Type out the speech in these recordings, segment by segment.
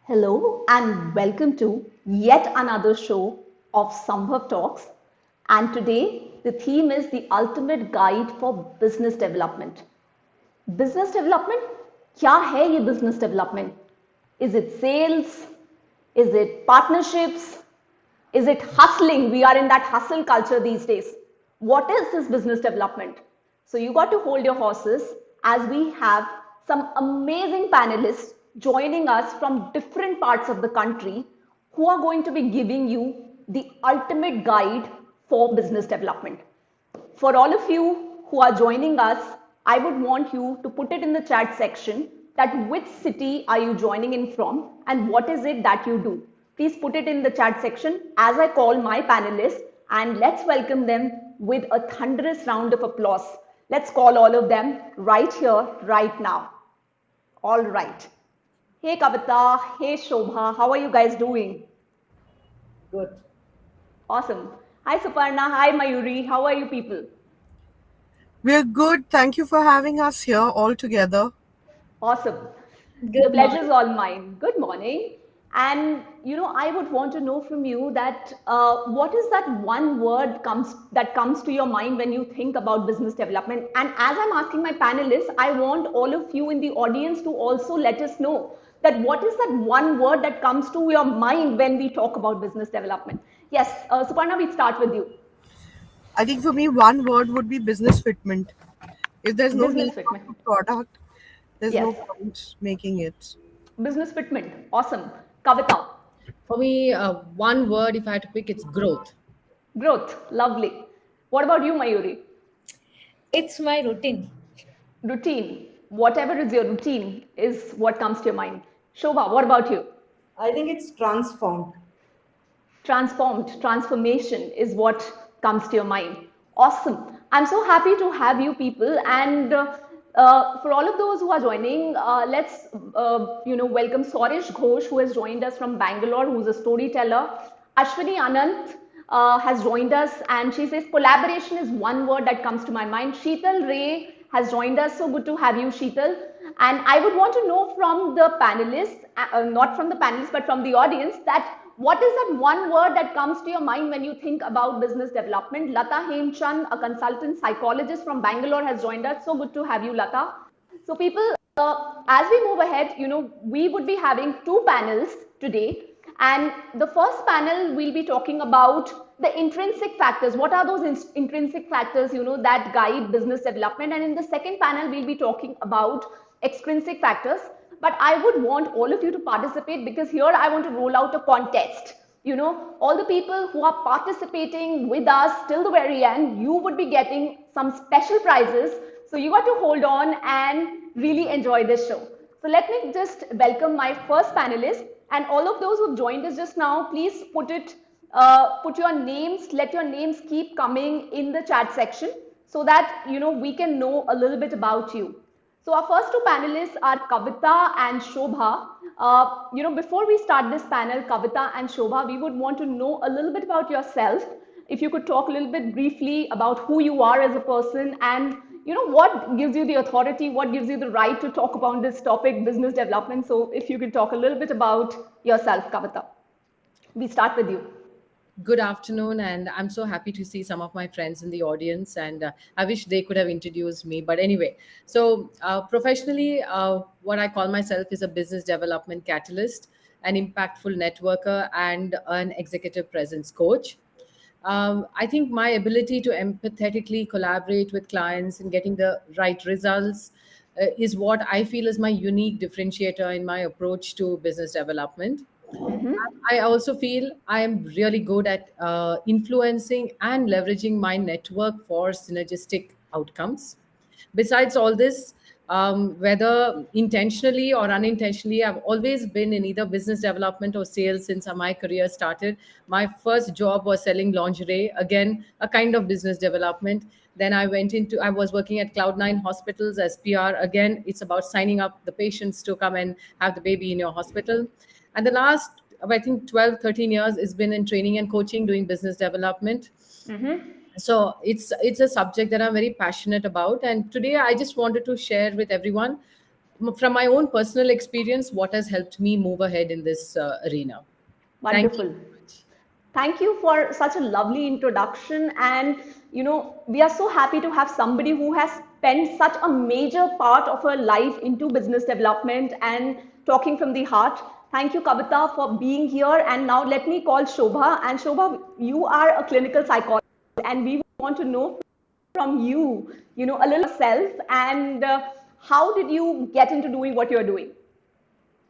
Hello and welcome to yet another show of Sambhav Talks. And today the theme is the ultimate guide for business development. Business development? क्या है ये business development? Is it sales? Is it partnerships? Is it hustling? We are in that hustle culture these days. What is this business development? So you got to hold your horses as we have some amazing panelists joining us from different parts of the country who are going to be giving you the ultimate guide for business development. For all of you who are joining us, I would want you to put it in the chat section that which city are you joining in from and what is it that you do. Please put it in the chat section as I call my panelists, and let's welcome them with a thunderous round of applause. Let's call all of them right here, right now. All right. Hey Kavitha, hey Shobha, how are you guys doing? Good. Awesome. Hi Suparna, hi Mayuri, how are you people? We're good. Thank you for having us here all together. Awesome. The Good pleasure is morning. all mine. Good morning. And I would want to know from you that what is that one word that comes to your mind when you think about business development? And as I'm asking my panelists, I want all of you in the audience to also let us know that what is that one word that comes to your mind when we talk about business development? Yes, Suparna, we start with you. I think for me, one word would be business fitment. If there's no Business need for fitment. a product, there's Yes, no point making it. business fitment. Awesome. Kavita, For me, one word, if I had to pick, it's growth. growth. Lovely. What about you, Mayuri? It's my routine. Routine. Whatever is your routine is what comes to your mind. Shobha, what about you? I think it's transformed. Transformed, transformation is what comes to your mind. Awesome. I'm so happy to have you people. And for all of those who are joining, let's welcome Swaresh Ghosh, who has joined us from Bangalore, who's a storyteller. Ashwini Anant has joined us, and she says collaboration is one word that comes to my mind. Sheetal Ray has joined us. So good to have you, Sheetal. And I would want to know from the panelists, not from the panelists, but from the audience, that what is that one word that comes to your mind when you think about business development? Lata Hemchand, a consultant psychologist from Bangalore, has joined us. So good to have you, Lata. So, people, as we move ahead, we would be having two panels today. And the first panel, we'll be talking about the intrinsic factors. What are those intrinsic factors, that guide business development? And in the second panel, we'll be talking about extrinsic factors. But I would want all of you to participate because here I want to roll out a contest. All the people who are participating with us till the very end, you would be getting some special prizes. So you got to hold on and really enjoy this show. So let me just welcome my first panelist, and all of those who've joined us just now, please put your names, let your names keep coming in the chat section so that we can know a little bit about you. So our first two panelists are Kavitha and Shobha. Before we start this panel, Kavitha and Shobha, we would want to know a little bit about yourself. If you could talk a little bit briefly about who you are as a person and what gives you the authority, what gives you the right to talk about this topic, business development. So if you could talk a little bit about yourself, Kavitha. We start with you. Good afternoon, and I'm so happy to see some of my friends in the audience. And I wish they could have introduced me. But anyway, so professionally, what I call myself is a business development catalyst, an impactful networker, and an executive presence coach. I think my ability to empathetically collaborate with clients and getting the right results is what I feel is my unique differentiator in my approach to business development. I also feel I am really good at influencing and leveraging my network for synergistic outcomes. Besides all this, whether intentionally or unintentionally, I've always been in either business development or sales since my career started. My first job was selling lingerie, again, a kind of business development. Then I was working at Cloud9 hospitals as PR. Again, it's about signing up the patients to come and have the baby in your hospital. And the last, I think, 12, 13 years has been in training and coaching, doing business development. So it's a subject that I'm very passionate about. And today I just wanted to share with everyone from my own personal experience, what has helped me move ahead in this arena. Thank you Wonderful. so much. Thank you for such a lovely introduction. And, we are so happy to have somebody who has spent such a major part of her life into business development and talking from the heart. Thank you, Kavitha, for being here. And now let me call Shobha. And Shobha, you are a clinical psychologist, and we want to know from you, a little self and how did you get into doing what you're doing?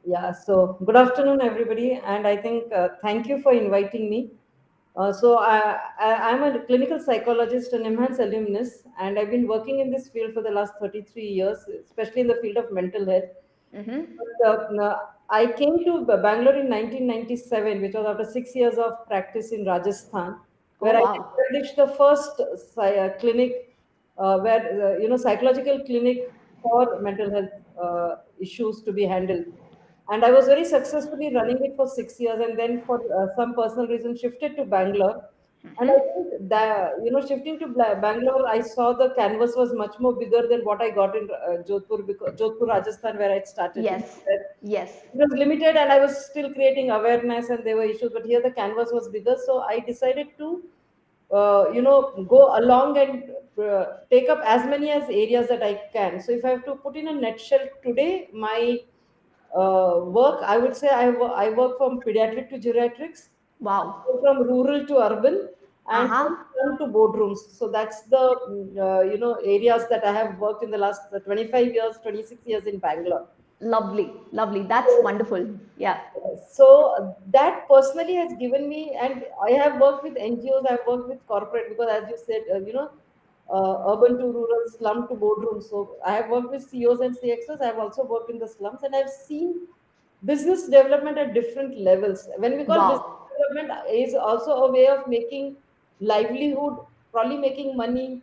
Yeah, so good afternoon, everybody. And I think thank you for inviting me. I'm a clinical psychologist and enhanced alumnus, and I've been working in this field for the last 33 years, especially in the field of mental health. Mm-hmm. I came to Bangalore in 1997, which was after 6 years of practice in Rajasthan, Oh, where I wow. established the first clinic, psychological clinic for mental health issues to be handled. And I was very successfully running it for 6 years, and then for some personal reason shifted to Bangalore. And I Mm-hmm. think that shifting to Bangalore, I saw the canvas was much more bigger than what I got in Jodhpur, because Jodhpur, Rajasthan, where I started. Because Yes. Yes. it was limited, and I was still creating awareness, and there were issues. But here the canvas was bigger, so I decided to, go along and take up as many as areas that I can. So if I have to put in a nutshell today, my work, I would say I work from pediatric to geriatrics, Wow. from rural to urban, and Uh-huh. from slum to boardrooms. So that's the areas that I have worked in the last 25 years, 26 years in Bangalore. Lovely. Lovely. That's wonderful. Yeah. So that personally has given me, and I have worked with NGOs, I've worked with corporate, because as you said, urban to rural, slum to boardroom. So I have worked with CEOs and CXOs. I've also worked in the slums, and I've seen business development at different levels. When we call business Wow. development is also a way of making livelihood, probably making money,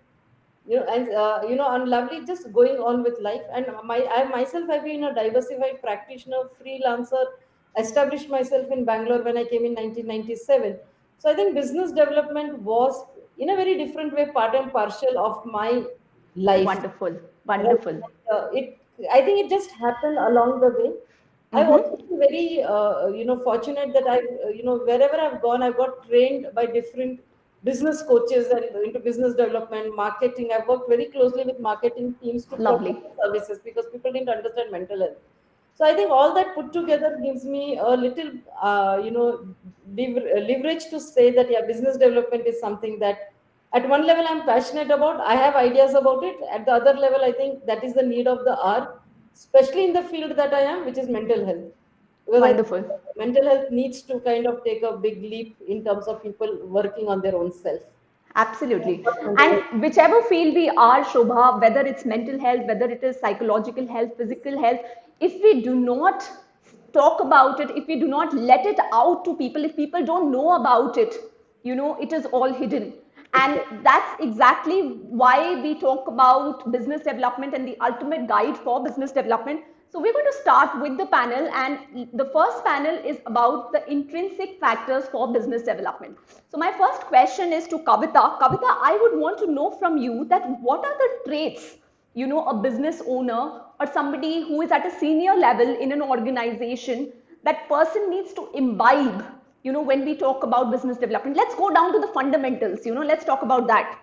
and and lovely, just going on with life. And I myself have been a diversified practitioner, freelancer, established myself in Bangalore when I came in 1997. So I think business development was, in a very different way, part and parcel of my life. Wonderful. Right. Wonderful. I think it just happened along the way. I've also Mm-hmm. been very, fortunate that wherever I've gone, I've got trained by different business coaches and into business development, marketing. I've worked very closely with marketing teams to promote Lovely. the services because people didn't understand mental health. So I think all that put together gives me a little, leverage to say that, yeah, business development is something that at one level I'm passionate about. I have ideas about it. At the other level, I think that is the need of the hour, especially in the field that I am, which is mental health. Because I think Wonderful. mental health needs to kind of take a big leap in terms of people working on their own self. That's Absolutely. what mental health. And whichever field we are, Shobha, whether it's mental health, whether it is psychological health, physical health, if we do not talk about it, if we do not let it out to people, if people don't know about it, it is all hidden. And Exactly. that's exactly why we talk about business development and the ultimate guide for business development. So we're going to start with the panel, and the first panel is about the intrinsic factors for business development. So my first question is to Kavitha. Kavitha, I would want to know from you that what are the traits, a business owner or somebody who is at a senior level in an organization that person needs to imbibe, when we talk about business development. Let's go down to the fundamentals, let's talk about that.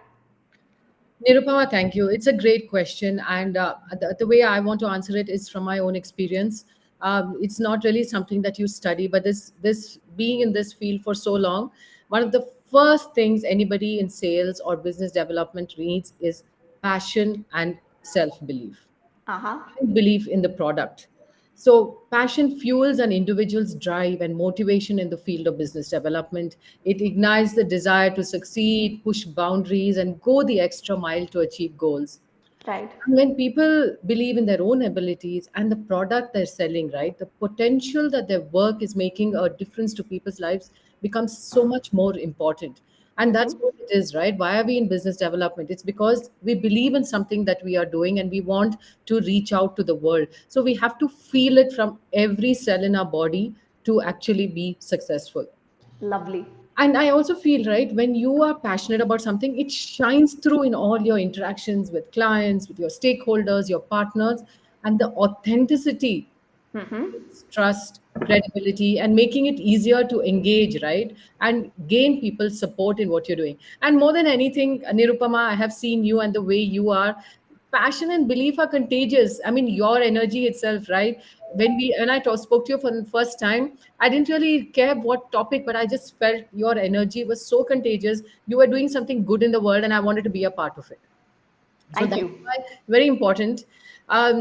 Nirupama, thank you. It's a great question. And the way I want to answer it is from my own experience. It's not really something that you study, but this being in this field for so long, one of the first things anybody in sales or business development needs is passion and self-belief, Uh-huh. belief in the product. So, passion fuels an individual's drive and motivation in the field of business development. It ignites the desire to succeed, push boundaries, and go the extra mile to achieve goals. Right. And when people believe in their own abilities and the product they're selling, right, the potential that their work is making a difference to people's lives becomes so much more important. And that's Mm-hmm. what it is, right? Why are we in business development? It's because we believe in something that we are doing and we want to reach out to the world. So we have to feel it from every cell in our body to actually be successful. Lovely. And I also feel, right, when you are passionate about something, it shines through in all your interactions with clients, with your stakeholders, your partners. and the authenticity, trust, credibility, and making it easier to engage, right? And gain people's support in what you're doing. And more than anything, Nirupama, I have seen you and the way you are. Passion and belief are contagious. I mean, your energy itself, right? When I spoke to you for the first time, I didn't really care what topic, but I just felt your energy was so contagious. You were doing something good in the world, and I wanted to be a part of it. So Thank that's you. why very important.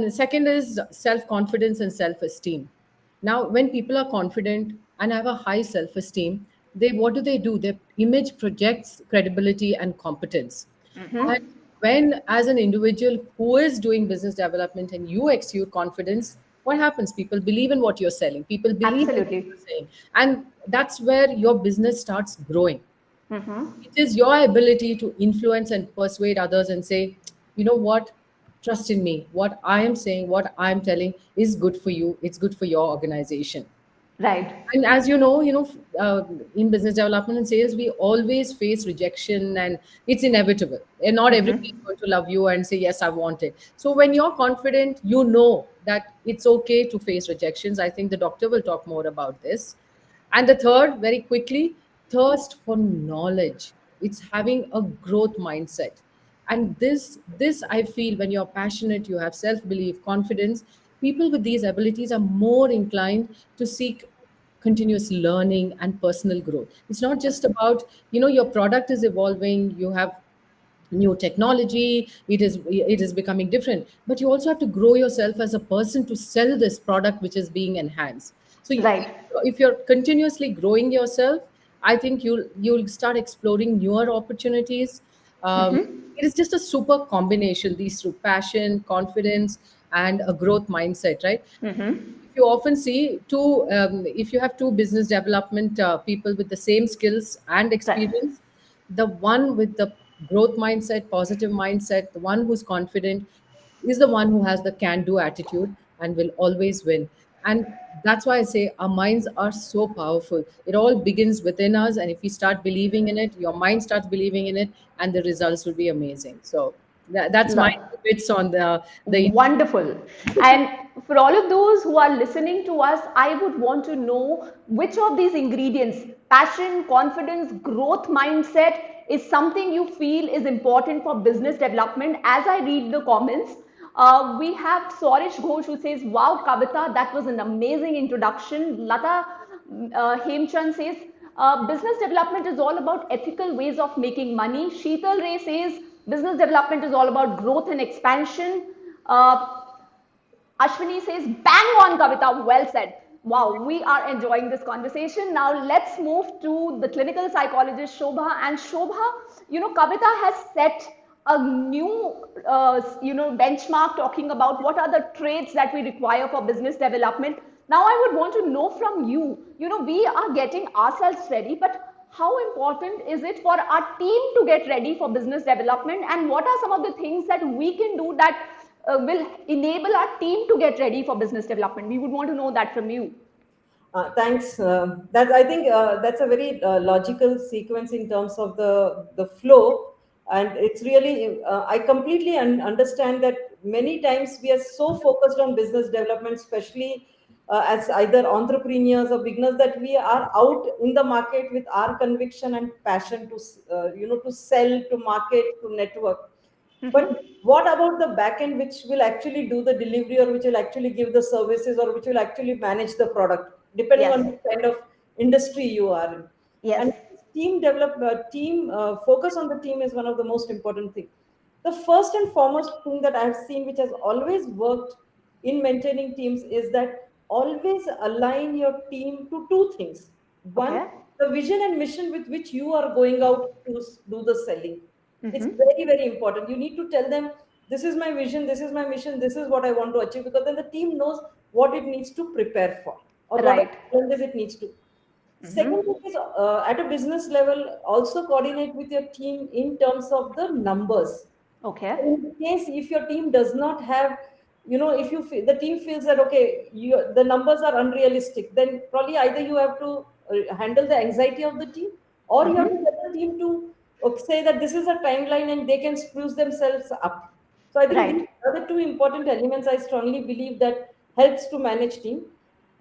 Second is self-confidence and self-esteem. Now, when people are confident and have a high self-esteem, they what do? Their image projects credibility and competence. And when, as an individual who is doing business development and you exude confidence, what happens? People believe in what you're selling. People believe in what Absolutely. you're saying, and that's where your business starts growing. It is your ability to influence and persuade others and say, you know what, trust in me. What I am saying, what I'm telling is good for you. It's good for your organization. Right. And as in business development and sales, we always face rejection, and it's inevitable. And not everybody is going to love you and say, yes, I want it. So when you're confident, you know that it's okay to face rejections. I think the doctor will talk more about this. And the third, very quickly, thirst for knowledge. It's having a growth mindset. And this I feel, when you're passionate, you have self-belief, confidence, people with these abilities are more inclined to seek continuous learning and personal growth. It's not just about, your product is evolving, you have new technology, it is becoming different, but you also have to grow yourself as a person to sell this product which is being enhanced. So Right. if you're continuously growing yourself, I think you'll start exploring newer opportunities. It is just a super combination, these two: passion, confidence, and a growth mindset, right? If you often see if you have two business development people with the same skills and Right. experience, the one with the growth mindset, positive mindset, the one who's confident, is the one who has the can do attitude and will always win. And that's why I say our minds are so powerful. It all begins within us. And if we start believing in it, your mind starts believing in it, and the results will be amazing. So that's my Love. bits on the Wonderful. And for all of those who are listening to us, I would want to know which of these ingredients, passion, confidence, growth mindset, is something you feel is important for business development. As I read the comments, we have Saurish Ghosh who says, wow, Kavitha, that was an amazing introduction. Lata Hemchand says, business development is all about ethical ways of making money. Sheetal Ray says, business development is all about growth and expansion. Uh, Ashwini says, bang on, Kavitha, well said. Wow, we are enjoying this conversation. Now let's move to the clinical psychologist Shobha. And Shobha, Kavitha has set a new, benchmark talking about what are the traits that we require for business development. Now I would want to know from you, we are getting ourselves ready, but how important is it for our team to get ready for business development, and what are some of the things that we can do that will enable our team to get ready for business development? We would want to know that from you. Thanks. That I think that's a very logical sequence in terms of the flow, and it's really I completely understand that many times we are so focused on business development, especially as either entrepreneurs or beginners, that we are out in the market with our conviction and passion to to sell, to market, to network. But what about the back end, which will actually do the delivery, or which will actually give the services, or which will actually manage the product, depending on Yes. the kind of industry you are in? Yes. And team focus on the team is one of the most important things. The first and foremost thing that I've seen, which has always worked in maintaining teams, is that always align your team to two things. One, Okay. the vision and mission with which you are going out to do the selling. It's very, very important. You need to tell them, this is my vision, this is my mission, this is what I want to achieve, because then the team knows what it needs to prepare for, or what are Right. the challenges it needs to. Second thing is, at a business level, also coordinate with your team in terms of the numbers. Okay. In case if your team does not have, if the team feels that, okay, the numbers are unrealistic, then probably either you have to handle the anxiety of the team, or you have to get the team to say that this is a timeline and they can spruce themselves up. So I think these Right. are the two important elements I strongly believe that helps to manage team.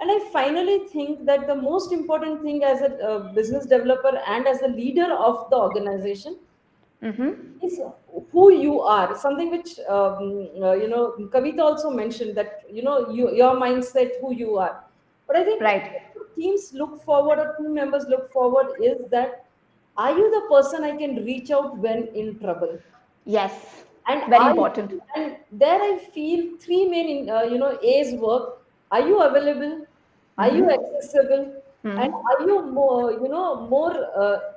And I finally think that the most important thing as a business developer and as a leader of the organization Mm-hmm. is who you are. Something which Kavitha also mentioned, that your mindset, who you are. But I think Right. teams look forward, or team members look forward, is that are you the person I can reach out when in trouble? Yes. And Very important. there I feel three main A's work. Are you available? Are you Mm-hmm. accessible? And Mm-hmm. are you more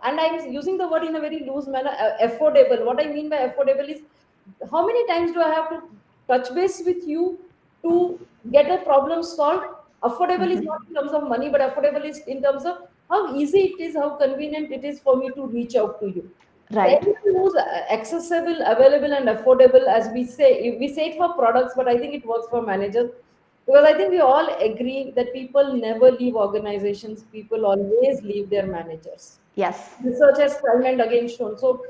and I'm using the word in a very loose manner, affordable. What I mean by affordable is, how many times do I have to touch base with you to get a problem solved? Affordable is not in terms of money, but affordable is in terms of how easy it is, how convenient it is for me to reach out to you. Right. Anything who's accessible, available, and affordable, as we say it for products, but I think it works for managers, because I think we all agree that people never leave organizations; people always leave their managers. Yes. Research has time and again shown. So,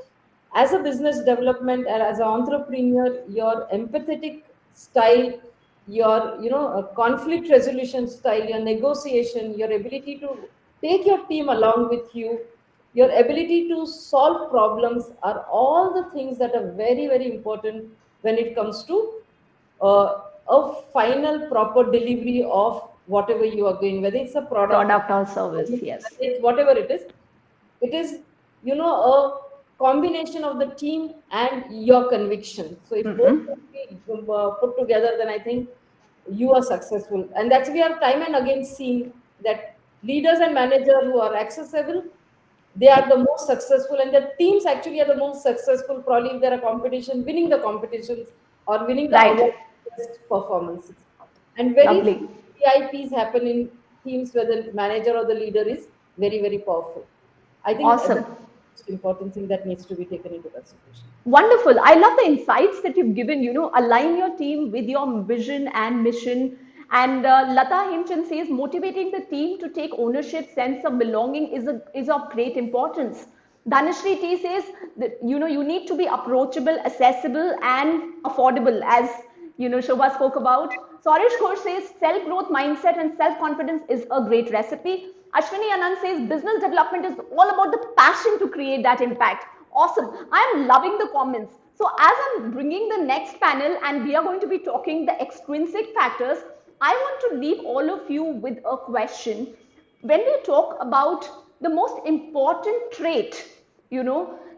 as a business development and as an entrepreneur, your empathetic style, your conflict resolution style, your negotiation, your ability to take your team along with you, your ability to solve problems are all the things that are very, very important when it comes to a final proper delivery of whatever you are doing, whether it's a product, Product or service. whether Yes. it's whatever it is. It is a combination of the team and your conviction. So if both Mm-hmm. can be put together, then I think you are successful. And that's, we have time and again seen that leaders and managers who are accessible, they are the most successful, and the teams actually are the most successful, probably if there are competition, winning the competitions or winning the Right. award best performances. And very Lovely. few PIPs happen in teams where the manager or the leader is very, very powerful. I think that's Awesome. the most important thing that needs to be taken into consideration. Wonderful. I love the insights that you've given. Align your team with your vision and mission. And Lata Hemchand says, motivating the team to take ownership, sense of belonging is of great importance. Dhanashri T says that, you need to be approachable, accessible, and affordable, as, Shobha spoke about. Sorish Ghosh says, self-growth mindset and self-confidence is a great recipe. Ashwini Anand says, business development is all about the passion to create that impact. Awesome. I'm loving the comments. So as I'm bringing the next panel and we are going to be talking the extrinsic factors, I want to leave all of you with a question. When we talk about the most important trait,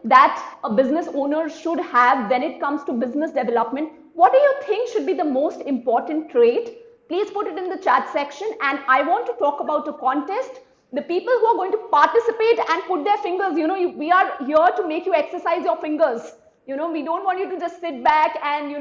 that a business owner should have when it comes to business development, what do you think should be the most important trait? Please put it in the chat section. And I want to talk about a contest. The people who are going to participate and put their fingers, we are here to make you exercise your fingers. We don't want you to just sit back and,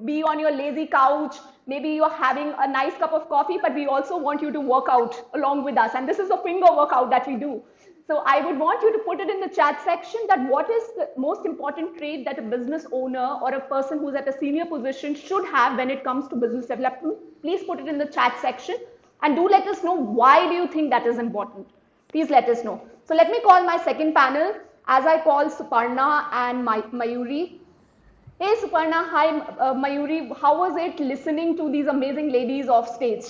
be on your lazy couch. Maybe you're having a nice cup of coffee, but we also want you to work out along with us. And this is a finger workout that we do. So I would want you to put it in the chat section that what is the most important trait that a business owner or a person who's at a senior position should have when it comes to business development. Please put it in the chat section and do let us know why do you think that is important. Please let us know. So let me call my second panel as I call Suparna and Mayuri. Hey Suparna, hi Mayuri. How was it listening to these amazing ladies off stage,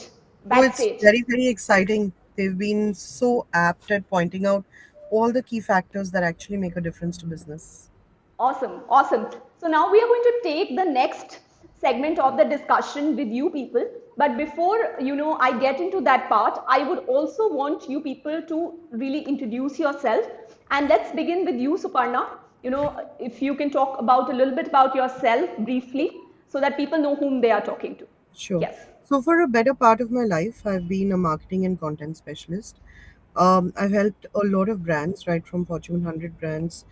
Oh, it's backstage? very, very exciting. They've been so apt at pointing out all the key factors that actually make a difference to business. Awesome, awesome. So now we are going to take the next segment of the discussion with you people. But before I get into that part, I would also want you people to really introduce yourself. And let's begin with you, Suparna. If you can talk about a little bit about yourself briefly, so that people know whom they are talking to. Sure. Yes. So, for a better part of my life, I've been a marketing and content specialist. I've helped a lot of brands, right from Fortune 100 brands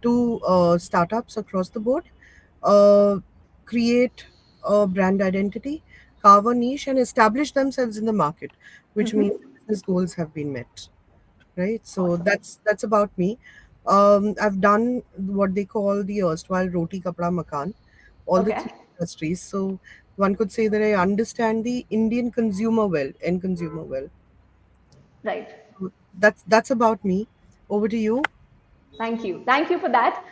to startups across the board, uh, create a brand identity, carve a niche, and establish themselves in the market, which means Mm-hmm. business goals have been met. Right. So Awesome. that's about me. I've done what they call the erstwhile roti kapda makan, all the Okay. three industries. So one could say that I understand the Indian consumer well, end consumer well. Right. So that's about me. Over to you. Thank you for that.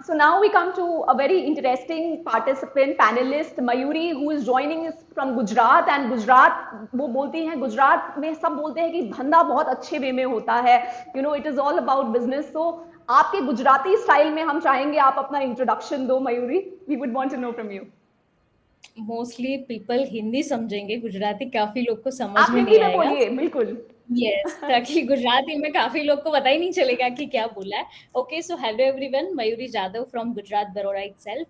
So now we come to a very interesting participant, panelist, Mayuri, who is joining us from Gujarat. And Gujarat, वो बोलती हैं, गुजरात में सब बोलते हैं कि धंधा बहुत अच्छे वे में होता है. It is all about business. So आपके गुजराती स्टाइल में हम चाहेंगे आप अपना इंट्रोडक्शन दो, Mayuri. We would want to know from you. Mostly people Hindi समझेंगे, गुजराती काफी लोग को समझ आप में हिंदी नहीं में आएगा. बोलिए, बिल्कुल. यस, ताकि गुजराती में काफी लोग को पता ही नहीं चलेगा कि क्या बोला है. Okay, so hello everyone, Mayuri Jadhav from Gujarat Baroda itself.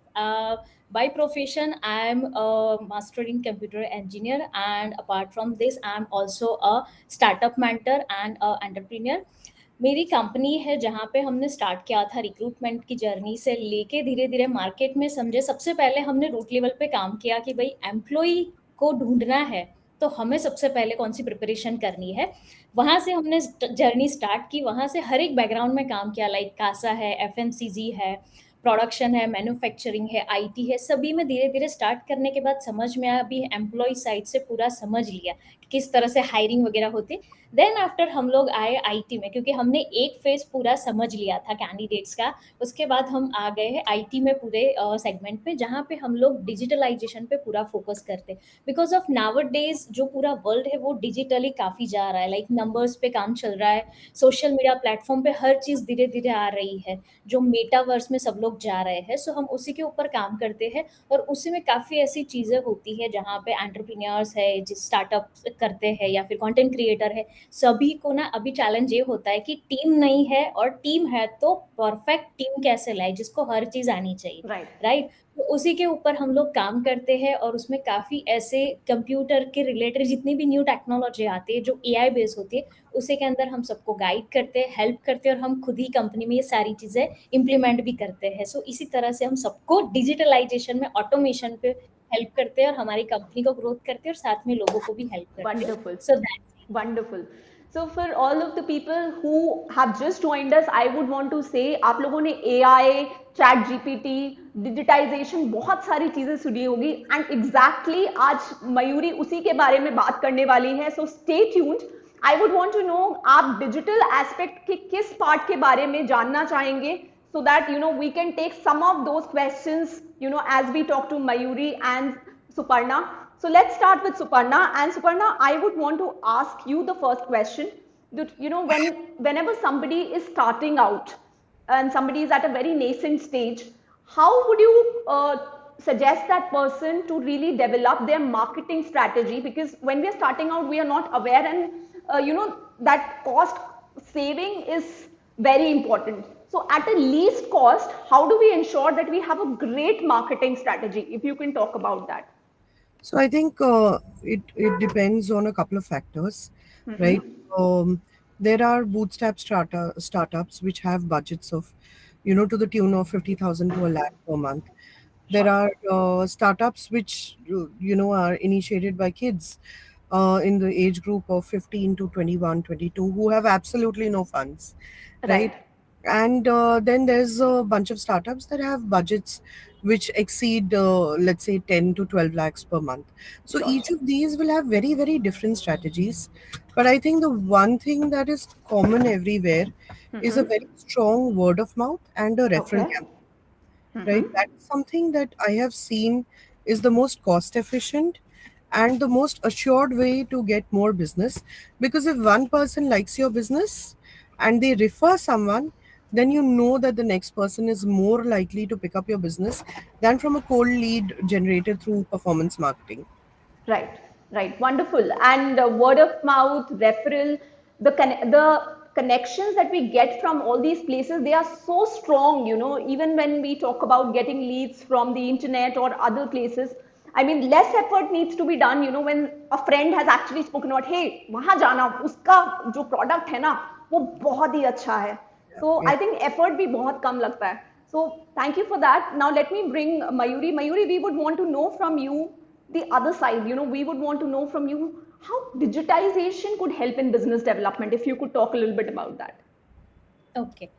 By profession, I am a master in computer engineer, and apart from this, I am also a startup mentor and a entrepreneur. मेरी कंपनी है जहाँ पे हमने स्टार्ट किया था रिक्रूटमेंट की journey से लेके धीरे धीरे मार्केट में समझे. सबसे पहले हमने रूट लेवल पे काम किया कि भाई एम्प्लॉय को ढूंढना है तो हमें सबसे पहले कौन सी प्रिपरेशन करनी है. वहाँ से हमने जर्नी स्टार्ट की. वहाँ से हर एक बैकग्राउंड में काम किया, लाइक कासा है, एफएमसीजी है, प्रोडक्शन है, मैन्युफैक्चरिंग है, आईटी है. सभी में धीरे धीरे स्टार्ट करने के बाद समझ में आया, अभी एम्प्लॉय साइड से पूरा समझ लिया किस तरह से हायरिंग वगैरह होती. देन आफ्टर हम लोग आए आईटी में, क्योंकि हमने एक फेज पूरा समझ लिया था कैंडिडेट्स का. उसके बाद हम आ गए हैं आईटी में पूरे सेगमेंट पे, जहाँ पे हम लोग डिजिटलाइजेशन पे पूरा फोकस करते हैं. बिकॉज ऑफ नाउअडेज जो पूरा वर्ल्ड है वो डिजिटली काफ़ी जा रहा है, लाइक नंबर्स पे काम चल रहा है, सोशल मीडिया प्लेटफॉर्म पे हर चीज़ धीरे धीरे आ रही है, जो मेटावर्स में सब लोग जा रहे हैं. सो हम उसी के ऊपर काम करते हैं, और उसी में काफ़ी ऐसी चीज़ें होती है जहाँ पे एंटरप्रेन्योर्स है, जिस स्टार्टअप करते हैं या फिर कंटेंट क्रिएटर है, सभी को ना अभी चैलेंज ये होता है कि टीम नहीं है, और टीम है तो परफेक्ट टीम कैसे लाए जिसको हर चीज आनी चाहिए. राइट. तो उसी के ऊपर हम लोग काम करते हैं, और उसमें काफी ऐसे कंप्यूटर के रिलेटेड जितनी भी न्यू टेक्नोलॉजी आती है जो एआई बेस होती है, उसी के अंदर हम सबको गाइड करते हैं, हेल्प करते हैं, और हम खुद ही कंपनी में ये सारी चीजें इम्प्लीमेंट भी करते हैं. सो इसी तरह से हम सबको डिजिटलाइजेशन में, ऑटोमेशन पे हेल्प करते हैं, और हमारी कंपनी को ग्रोथ करते हैं, और साथ में लोगों को भी हेल्प करते हैं. Wonderful. So that's Wonderful. So for all of the people who have just joined us, I would want to say, आप लोगों ने AI, चैट जीपीटी, डिजिटाइजेशन, बहुत सारी चीजें सुनी होगी, एंड एग्जैक्टली आज मयूरी उसी के बारे में बात करने वाली है. So stay tuned. I would want to know आप डिजिटल एस्पेक्ट के किस पार्ट के बारे में जानना चाहेंगे, so that we can take some of those questions as we talk to Mayuri and Suparna. So let's start with Suparna. And Suparna, I would want to ask you the first question. That, whenever somebody is starting out and somebody is at a very nascent stage, how would you suggest that person to really develop their marketing strategy? Because when we are starting out, we are not aware, and that cost saving is very important. So at a least cost, how do we ensure that we have a great marketing strategy? If you can talk about that. So I think it depends on a couple of factors, right? There are bootstrap startups which have budgets of, to the tune of 50,000 to a lakh per month. There are startups which, are initiated by kids in the age group of 15 to 21, 22, who have absolutely no funds, right? And then there's a bunch of startups that have budgets which exceed, let's say, 10 to 12 lakhs per month. So each of these will have very, very different strategies. But I think the one thing that is common everywhere is a very strong word of mouth and a referral campaign, right? That's something that I have seen is the most cost efficient and the most assured way to get more business. Because if one person likes your business and they refer someone, then you know that the next person is more likely to pick up your business than from a cold lead generated through performance marketing. Right. Wonderful. And word of mouth, referral, the connections that we get from all these places, they are so strong, even when we talk about getting leads from the internet or other places. I mean, less effort needs to be done, when a friend has actually spoken out, hey, वहाँ जाना, उसका जो product है ना, वो बहुत ही अच्छा है. So I think effort भी बहुत कम लगता है. So thank you for that. Now let me bring Mayuri. Mayuri, we would want to know from you the other side. We would want to know from you how digitization could help in business development. If you could talk a little bit about that. Okay.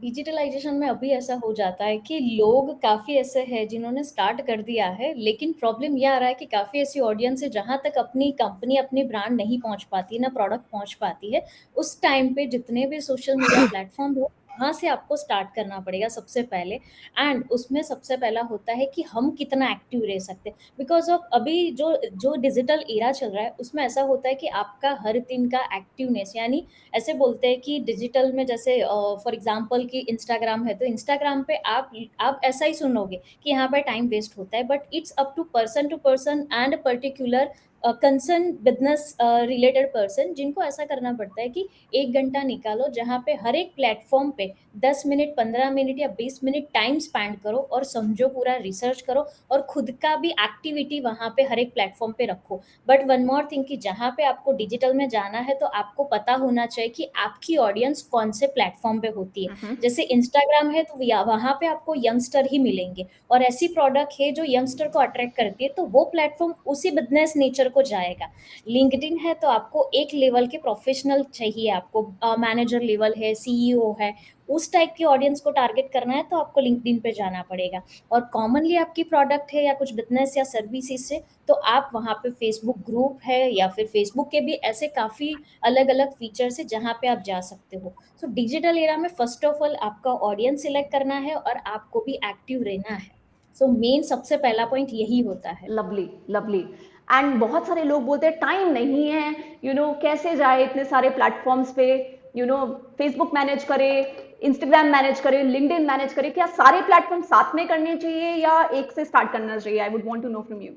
Digitalization में अभी ऐसा हो जाता है कि लोग काफ़ी ऐसे हैं जिन्होंने स्टार्ट कर दिया है, लेकिन प्रॉब्लम ये आ रहा है कि काफ़ी ऐसी ऑडियंस है जहाँ तक अपनी कंपनी, अपनी ब्रांड नहीं पहुँच पाती, ना प्रोडक्ट पहुँच पाती है. उस टाइम पे जितने भी सोशल मीडिया प्लेटफॉर्म हो, वहाँ से आपको स्टार्ट करना पड़ेगा सबसे पहले। एंड उसमें सबसे पहला होता है कि हम कितना एक्टिव रह सकते हैं, बिकॉज ऑफ अभी जो जो डिजिटल एरा चल रहा है उसमें ऐसा होता है कि आपका हर दिन का एक्टिवनेस, यानी ऐसे बोलते हैं कि डिजिटल में जैसे फॉर एग्जांपल कि इंस्टाग्राम है, तो इंस्टाग्राम पे आप ऐसा ही सुनोगे कि यहाँ पे टाइम वेस्ट होता है, but it's up to person and particular concern business related person, जिनको ऐसा करना पड़ता है कि 1 घंटा निकालो जहाँ पे हर एक प्लेटफॉर्म पे 10 मिनट, 15 मिनट या 20 मिनट टाइम स्पेंड करो और समझो, पूरा रिसर्च करो और खुद का भी एक्टिविटी वहाँ पे हर एक प्लेटफॉर्म पे रखो। बट वन मोर थिंग कि जहाँ पे आपको डिजिटल में जाना है तो आपको पता होना चाहिए कि आपकी ऑडियंस कौन से प्लेटफॉर्म पे होती है। जैसे इंस्टाग्राम है तो वहाँ पे आपको यंगस्टर ही मिलेंगे, और ऐसी प्रोडक्ट है जो यंगस्टर को अट्रैक्ट करती है, तो वो प्लेटफॉर्म उसी बिजनेस नेचर को जाएगा। लिंक्डइन है तो आपको एक लेवल के प्रोफेशनल चाहिए, आपको मैनेजर लेवल है, सीईओ है, उस टाइप की ऑडियंस को टारगेट करना है तो आपको लिंक्डइन पे जाना पड़ेगा। और कॉमनली आपकी प्रोडक्ट है या कुछ बिजनेस या सर्विसेज से, तो आप वहाँ पे फेसबुक ग्रुप है या फिर फेसबुक के भी ऐसे काफ़ी अलग अलग फीचर्स है जहाँ पे आप जा सकते हो। सो डिजिटल एरा में फर्स्ट ऑफ ऑल आपका ऑडियंस सिलेक्ट करना है और आपको भी एक्टिव रहना है। सो मेन सबसे पहला पॉइंट यही होता है। Lovely lovely. एंड बहुत सारे लोग बोलते हैं टाइम नहीं है, कैसे जाए इतने सारे प्लेटफॉर्म्स पे, फेसबुक मैनेज करे, इंस्टाग्राम मैनेज करे, लिंक्डइन मैनेज करे, क्या सारे प्लेटफॉर्म साथ में करने चाहिए या एक से स्टार्ट करना चाहिए? I would want to know from you.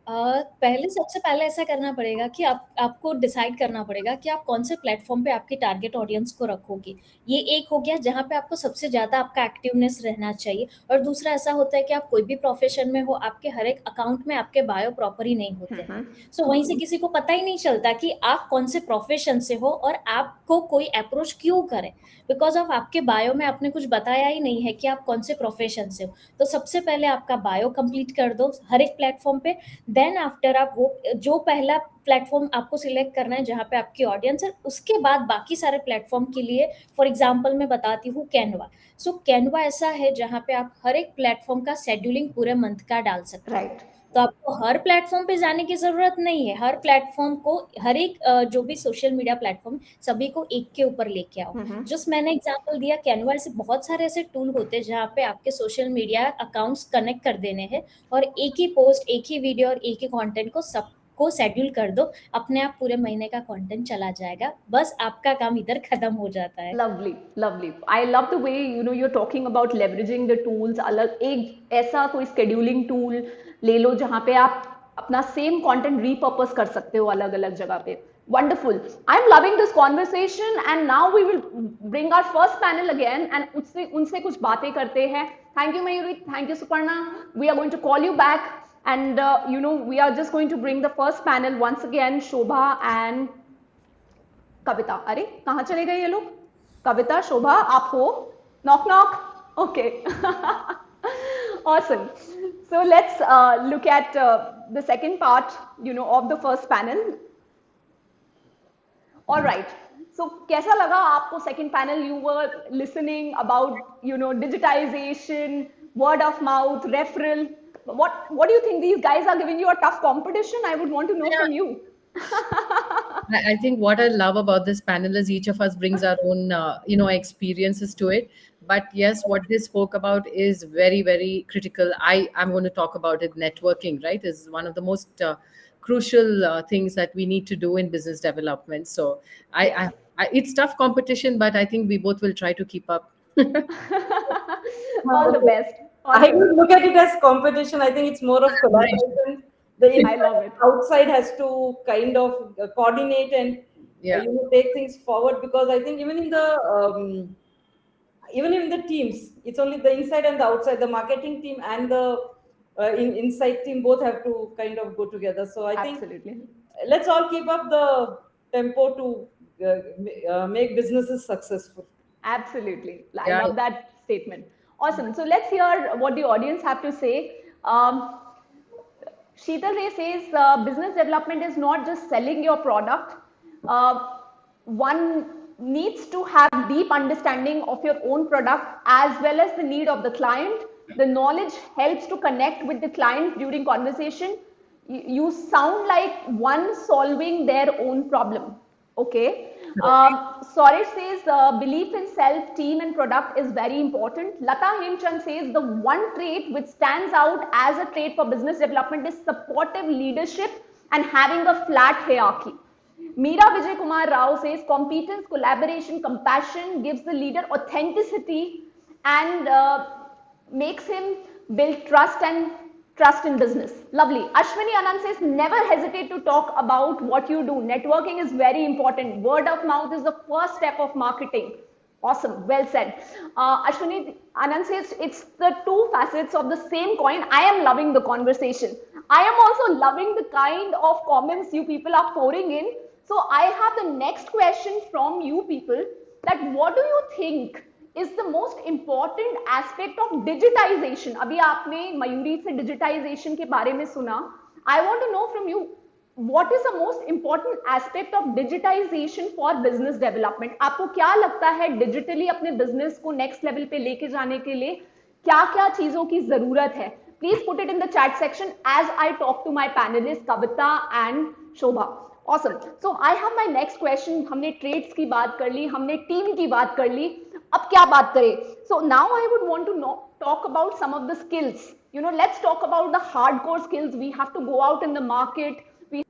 पहले सबसे पहले ऐसा करना पड़ेगा कि आपको डिसाइड करना पड़ेगा कि आप कौन से प्लेटफॉर्म पे आपकी टारगेट ऑडियंस को रखोगे। ये एक हो गया जहाँ पे आपको सबसे ज़्यादा आपका एक्टिवनेस रहना चाहिए। और दूसरा ऐसा होता है कि आप कोई भी प्रोफेशन में हो, आपके हर एक अकाउंट में आपके बायो प्रॉपर ही नहीं होते हैं। सो वहीं से किसी को पता ही नहीं चलता कि आप कौन से प्रोफेशन से हो और आपको कोई अप्रोच क्यों करे, बिकॉज ऑफ आपके बायो में आपने कुछ बताया ही नहीं है कि आप कौन से प्रोफेशन से हो। तो सबसे पहले आपका बायो कंप्लीट कर दो हर एक प्लेटफॉर्म पे। देन आफ्टर आप वो जो पहला प्लेटफॉर्म आपको सिलेक्ट करना है जहाँ पे आपकी ऑडियंस है, उसके बाद बाकी सारे प्लेटफॉर्म के लिए फॉर एग्जांपल मैं बताती हूँ कैनवा। सो कैनवा ऐसा है जहाँ पे आप हर एक प्लेटफॉर्म का शेड्यूलिंग पूरे मंथ का डाल सकते हो। राइट। तो आपको हर प्लेटफॉर्म पे जाने की जरूरत नहीं है। हर प्लेटफॉर्म को, हर एक जो भी सोशल मीडिया प्लेटफॉर्म, सभी को एक के ऊपर लेके आओ। जस्ट मैंने एग्जांपल दिया, कैनवा से बहुत सारे ऐसे टूल होते हैं जहाँ पे आपके सोशल मीडिया अकाउंट्स कनेक्ट कर देने हैं और एक ही पोस्ट, एक ही वीडियो और एक ही कंटेंट को सबको शेड्यूल कर दो, अपने आप पूरे महीने का कंटेंट चला जाएगा। बस आपका काम इधर खत्म हो जाता है। Lovely lovely. I love the way you're talking about leveraging the tools। अलग एक ऐसा कोई scheduling tool ले लो जहाँ पे आप अपना सेम कंटेंट repurpose कर सकते हो अलग अलग जगह पे। Wonderful. I am loving this conversation and now we will bring our first panel again and उनसे कुछ बातें करते हैं। Thank you Mayuri, thank you Suparna. We are going to call you back and we are just going to bring the first panel once again, Shobha and कविता। अरे कहाँ चले गए ये लोग? कविता, शोभा, आप हो? Knock knock. Okay. Awesome. So let's look at the second part, of the first panel. All right. So कैसा लगा आपको second panel? You were listening about, digitization, word of mouth, referral. What do you think? These guys are giving you a tough competition? I would want to know from you. I think what I love about this panel is each of us brings our own, experiences to it. But yes, what they spoke about is very, very critical. I'm going to talk about it. Networking, right, is one of the most crucial things that we need to do in business development. So it's tough competition, but I think we both will try to keep up. All the best. I would look at it as competition. I think it's more of collaboration. The I love it. outside has to kind of coordinate and take things forward, because I think even in the teams, it's only the inside and the outside. The marketing team and the inside team both have to kind of go together. So I think let's all keep up the tempo to make businesses successful. Absolutely. I love that statement. Awesome. So let's hear what the audience have to say. Sheetal Ray says business development is not just selling your product. One needs to have deep understanding of your own product as well as the need of the client. The knowledge helps to connect with the client during conversation. You sound like one solving their own problem. Okay. Sorry says belief in self, team, and product is very important. Lata Hemchand says the one trait which stands out as a trait for business development is supportive leadership and having a flat hierarchy. Meera Vijay Kumar Rao says competence, collaboration, compassion gives the leader authenticity and makes him build trust in business. Lovely. Ashwini Anand says never hesitate to talk about what you do. Networking is very important. Word of mouth is the first step of marketing. Awesome. Well said. Ashwini Anand says it's the two facets of the same coin. I am loving the conversation. I am also loving the kind of comments you people are pouring in. So I have the next question from you people, that what do you think is the most important aspect of digitization? अभी आपने मयूरी से digitization के बारे में सुना. I want to know from you, what is the most important aspect of digitization for business development? आपको क्या लगता है digitally अपने business को next level पे लेके जाने के लिए क्या-क्या चीजों की जरूरत है? Please put it in the chat section as I talk to my panelists Kavitha and Shobha. Awesome. So I have my next question. हमने traits की बात कर ली, हमने team की बात कर ली. अब क्या बात करें? So now I would want to talk about some of the skills. You know, let's talk about the hardcore skills. We have to go out in the market. We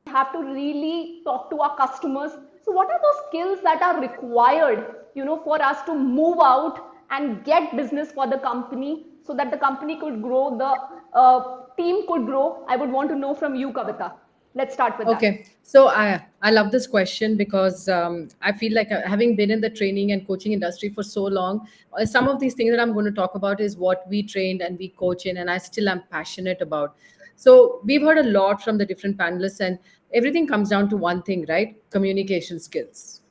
have to really talk to our customers. So what are those skills that are required, you know, for us to move out and get business for the company so that the company could grow, the team could grow? I would want to know from you, Kavitha. Let's start with that. Okay, so I love this question because I feel like having been in the training and coaching industry for so long, some of these things that I'm going to talk about is what we trained and we coach in, and I still am passionate about. So we've heard a lot from the different panelists, and everything comes down to one thing, right? Communication skills.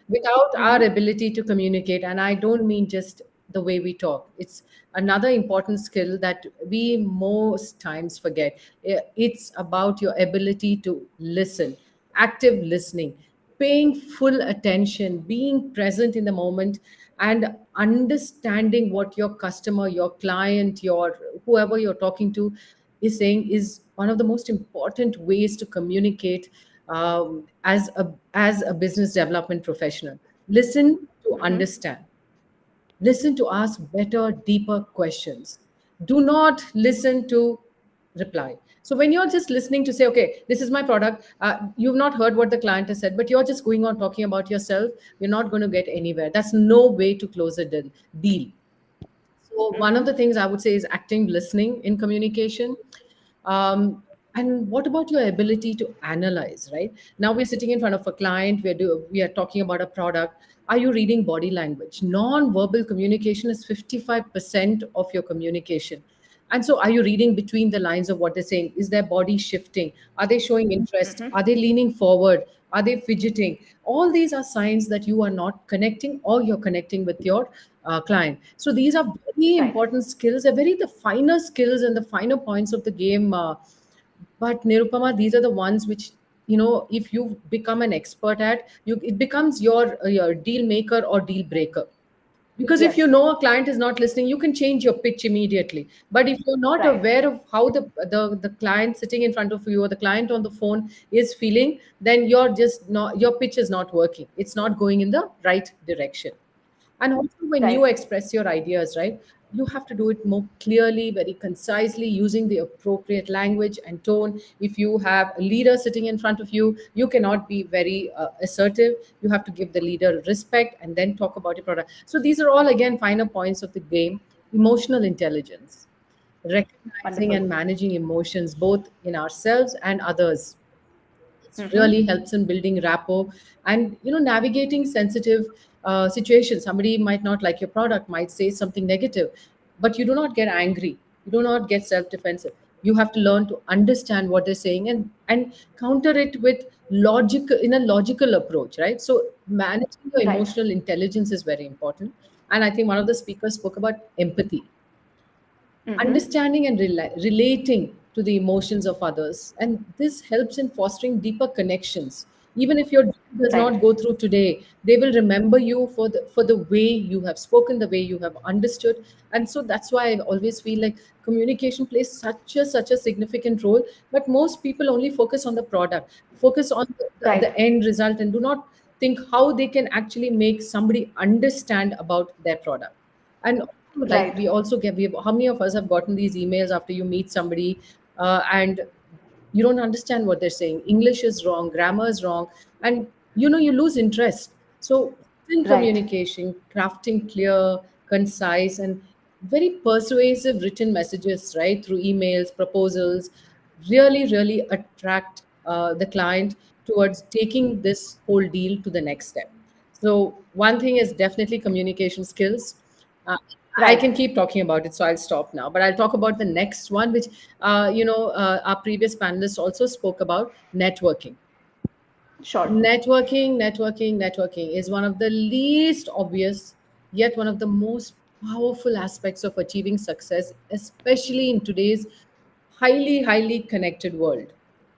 Without our ability to communicate, and I don't mean just the way we talk, it's another important skill that we most times forget. It's about your ability to listen, active listening, paying full attention, being present in the moment, and understanding what your customer, your client, your whoever you're talking to is saying is one of the most important ways to communicate as a business development professional. Listen to understand. Listen to ask better, deeper questions. Do not listen to reply. So when you're just listening to say, okay, this is my product, you've not heard what the client has said, but you're just going on talking about yourself, you're not going to get anywhere. That's no way to close a deal. So one of the things I would say is active listening in communication. And what about your ability to analyze, right? Now we're sitting in front of a client, we are talking about a product. Are you reading body language? Non-verbal communication is 55% of your communication. And so are you reading between the lines of what they're saying? Is their body shifting? Are they showing interest? Are they leaning forward? Are they fidgeting? All these are signs that you are not connecting, or you're connecting with your client. So these are very important skills. They're the finer skills and the finer points of the game. But Nirupama, these are the ones which, you know, if you become an expert at, it becomes your deal maker or deal breaker. Because if you know a client is not listening, you can change your pitch immediately. But if you're not aware of how the client sitting in front of you or the client on the phone is feeling, then your pitch is not working. It's not going in the right direction. And also when you express your ideas, right, you have to do it more clearly, very concisely, using the appropriate language and tone. If you have a leader sitting in front of you, you cannot be very assertive. You have to give the leader respect and then talk about your product. So these are all, again, finer points of the game. Emotional intelligence, recognizing and managing emotions, both in ourselves and others. It really helps in building rapport and, you know, navigating sensitive situations. Somebody might not like your product, might say something negative, but you do not get angry. You do not get self-defensive. You have to learn to understand what they're saying and counter it with in a logical approach, right? So managing your emotional intelligence is very important. And I think one of the speakers spoke about empathy. Understanding and relating to the emotions of others, and this helps in fostering deeper connections. Even if your deal does not go through today, they will remember you for the way you have spoken, the way you have understood. And so that's why I always feel like communication plays such a significant role. But most people only focus on the product, focus on the end result, and do not think how they can actually make somebody understand about their product. And also, like, Right. we also get, how many of us have gotten these emails after you meet somebody, and you don't understand what they're saying, English is wrong, grammar is wrong, and you lose interest. So in Right. communication, crafting clear, concise, and very persuasive written messages, right, through emails, proposals, really really attract the client towards taking this whole deal to the next step. So one thing is definitely communication skills. uh, I Right. can keep talking about it, so I'll stop now. But I'll talk about the next one, which our previous panelists also spoke about: networking. Sure. Networking is one of the least obvious, yet one of the most powerful aspects of achieving success, especially in today's highly connected world,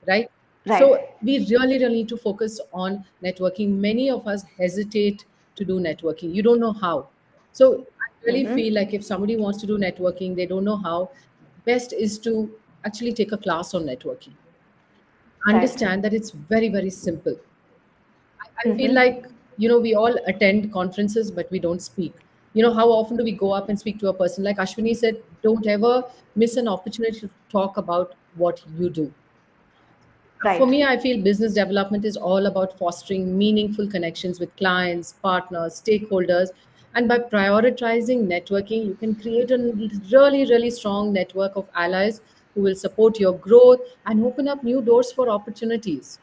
right? Right. So we really need to focus on networking. Many of us hesitate to do networking. You don't know how. So I really Mm-hmm. feel like if somebody wants to do networking, they don't know how, best is to actually take a class on networking. Right. Understand that it's very simple. I feel Mm-hmm. like, we all attend conferences, but we don't speak. How often do we go up and speak to a person? Like Ashwini said, don't ever miss an opportunity to talk about what you do. For Right. me, I feel business development is all about fostering meaningful connections with clients, partners, stakeholders. And by prioritizing networking, you can create a really strong network of allies who will support your growth and open up new doors for opportunities.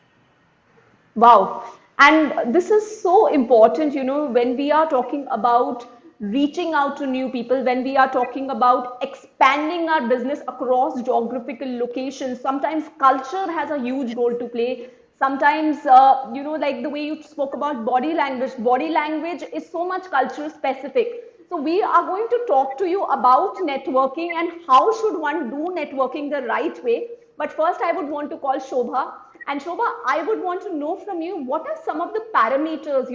Wow. And this is so important, when we are talking about reaching out to new people, when we are talking about expanding our business across geographical locations. Sometimes culture has a huge role to play. Sometimes, like the way you spoke about body language is so much culture specific. So we are going to talk to you about networking and how should one do networking the right way. But first, I would want to call Shobha. And Shobha, I would want to know from you, what are some of the parameters,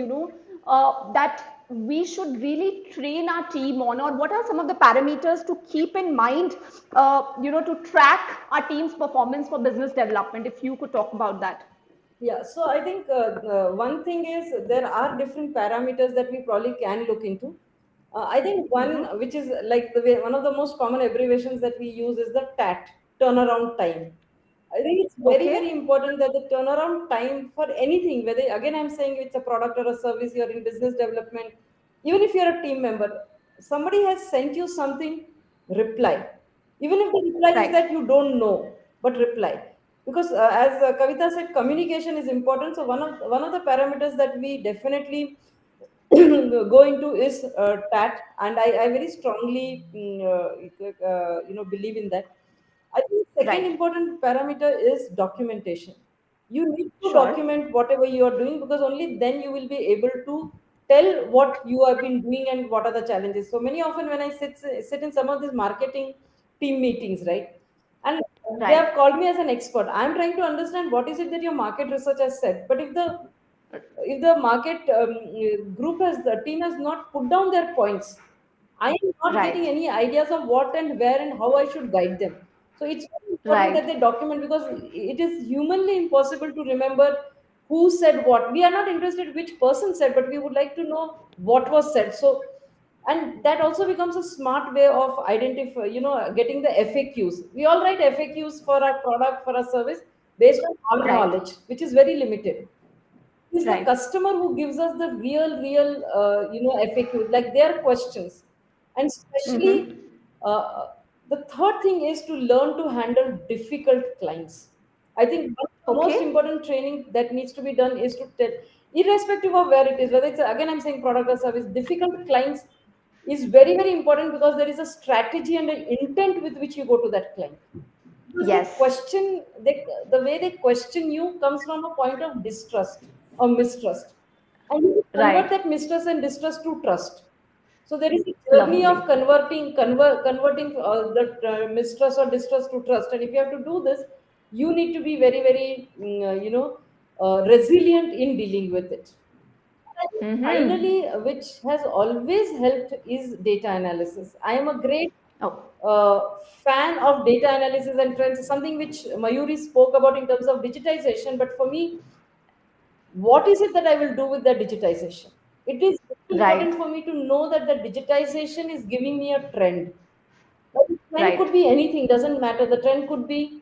that we should really train our team on, or what are some of the parameters to keep in mind, to track our team's performance for business development? If you could talk about that. Yeah, so I think one thing is there are different parameters that we probably can look into. I think one Mm-hmm. which is like the way one of the most common abbreviations that we use is the TAT, turnaround time. I think it's very Okay. important that the turnaround time for anything, whether again I'm saying it's a product or a service, you're in business development, even if you're a team member, somebody has sent you something, reply. Even if the reply is Right. that you don't know, but reply. Because as Kavitha said, communication is important. So one of the parameters that we definitely go into is TAT, and I very strongly believe in that. I think second Right. important parameter is documentation. You need to Sure. document whatever you are doing because only then you will be able to tell what you have been doing and what are the challenges. So many often when I sit in some of these marketing team meetings, right, and they Right. have called me as an expert. I'm trying to understand what is it that your market research has said. But if the market group has the team has not put down their points, I am not Right. getting any ideas of what and where and how I should guide them. So it's very important that Right. they document because it is humanly impossible to remember who said what. We are not interested which person said, but we would like to know what was said. So, and that also becomes a smart way of identify, getting the FAQs. We all write FAQs for our product, for our service, based on our Right. knowledge, which is very limited. Is the Right. customer who gives us the real FAQ, like their questions. And especially Mm-hmm. the third thing is to learn to handle difficult clients. I think one of the most Okay. important training that needs to be done is to tell, irrespective of where it is, whether it's again I'm saying product or service, difficult clients is very important because there is a strategy and an intent with which you go to that client. Because they Yes. question, the way they question you comes from a point of distrust or mistrust. And you convert Right. that mistrust and distrust to trust. So there is a journey Lovely. of converting that mistrust or distrust to trust. And if you have to do this, you need to be very, resilient in dealing with it. I think Mm-hmm. finally, which has always helped is data analysis. I am a great Oh, uh, fan of data analysis and trends, something which Mayuri spoke about in terms of digitization. But for me, what is it that I will do with the digitization? It is very Right. important for me to know that the digitization is giving me a trend. But the trend Right. could be anything, doesn't matter. The trend could be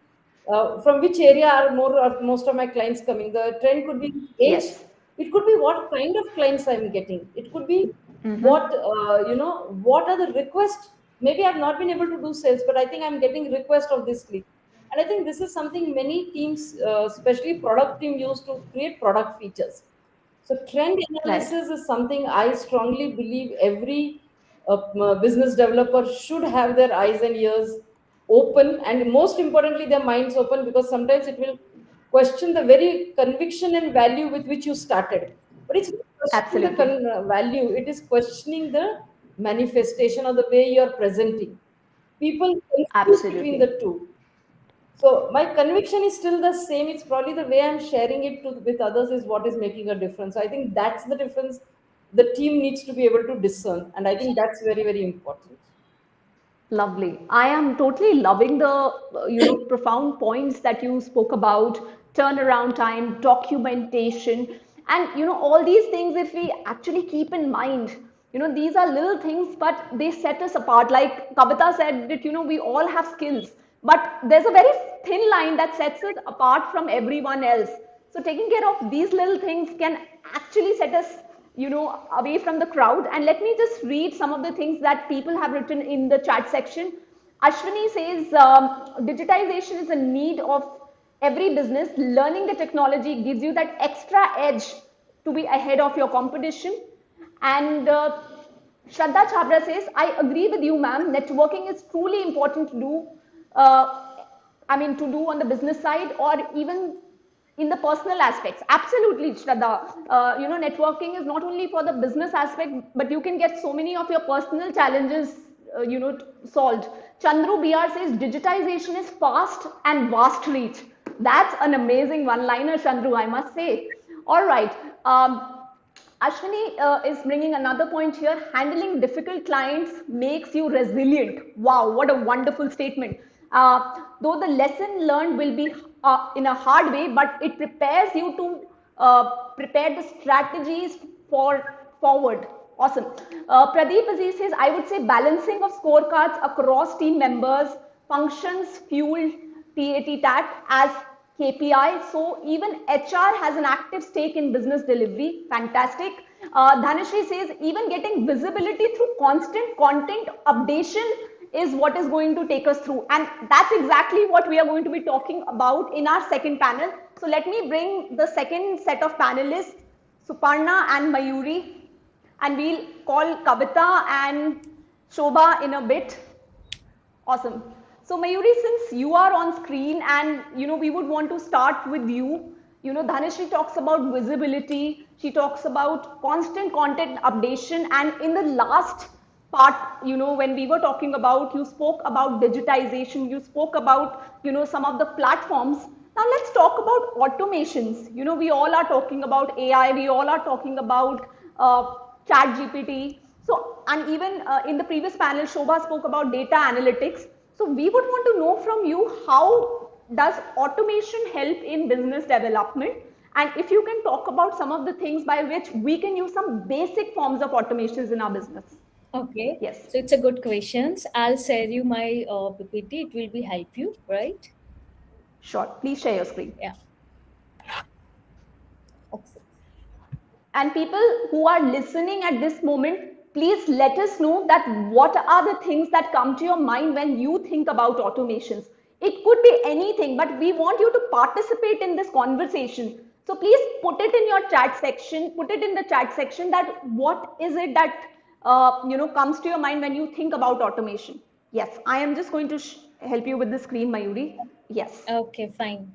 from which area are more of most of my clients coming. The trend could be age. Yes. It could be what kind of clients I'm getting. It could be Mm-hmm. what what are the requests. Maybe I've not been able to do sales, but I think I'm getting request of this lead. And I think this is something many teams, especially product team, use to create product features. So trend Right. analysis is something I strongly believe every business developer should have their eyes and ears open, and most importantly, their minds open, because sometimes it will question the very conviction and value with which you started. But it's not questioning the Absolutely. value; it is questioning the manifestation or the way you are presenting. People confuse between Absolutely. the two. So my conviction is still the same. It's probably the way I'm sharing it with others is what is making a difference. So I think that's the difference the team needs to be able to discern. And I think that's very, very important. Lovely. I am totally loving the profound points that you spoke about, turnaround time, documentation, and all these things. If we actually keep in mind, these are little things, but they set us apart. Like Kavitha said that we all have skills, but there's a very thin line that sets us apart from everyone else. So taking care of these little things can actually set us away from the crowd. And let me just read some of the things that people have written in the chat section. Ashwini says digitization is a need of every business. Learning the technology gives you that extra edge to be ahead of your competition. And Shraddha Chabra says, I agree with you, ma'am. Networking is truly important to do. To do on the business side or even in the personal aspects. Absolutely, Shraddha. Networking is not only for the business aspect, but you can get so many of your personal challenges, solved. Chandru BR says digitization is fast and vast reach. That's an amazing one-liner, Chandru, I must say. All right. Ashwini is bringing another point here. Handling difficult clients makes you resilient. Wow, what a wonderful statement. Though the lesson learned will be in a hard way, but it prepares you to prepare the strategies for forward. Awesome. Pradeep Aziz says, I would say balancing of scorecards across team members, functions, fuel, TAT as KPI. So even HR has an active stake in business delivery. Fantastic. Dhanashri says even getting visibility through constant content updation is what is going to take us through. And that's exactly what we are going to be talking about in our second panel. So let me bring the second set of panelists, Suparna and Mayuri, and we'll call Kavitha and Shobha in a bit. Awesome. So Mayuri, since you are on screen and we would want to start with you. Dhanashri talks about visibility. She talks about constant content updation. And in the last part, when we were talking about, you spoke about digitization. You spoke about, some of the platforms. Now let's talk about automations. We all are talking about AI. We all are talking about chat GPT. So, and even in the previous panel, Shobha spoke about data analytics. So we would want to know from you, how does automation help in business development? And if you can talk about some of the things by which we can use some basic forms of automations in our business. Okay, Yes, so it's a good questions. I'll share you my PPT. It will be help you, right? sure. Please share your screen. Yeah. Okay. And people who are listening at this moment, please let us know that what are the things that come to your mind when you think about automations. It could be anything, but we want you to participate in this conversation. So please put it in your chat section, put it in the chat section that what is it that comes to your mind when you think about automation. Yes, I am just going to help you with the screen, Mayuri. Yes. Okay, fine.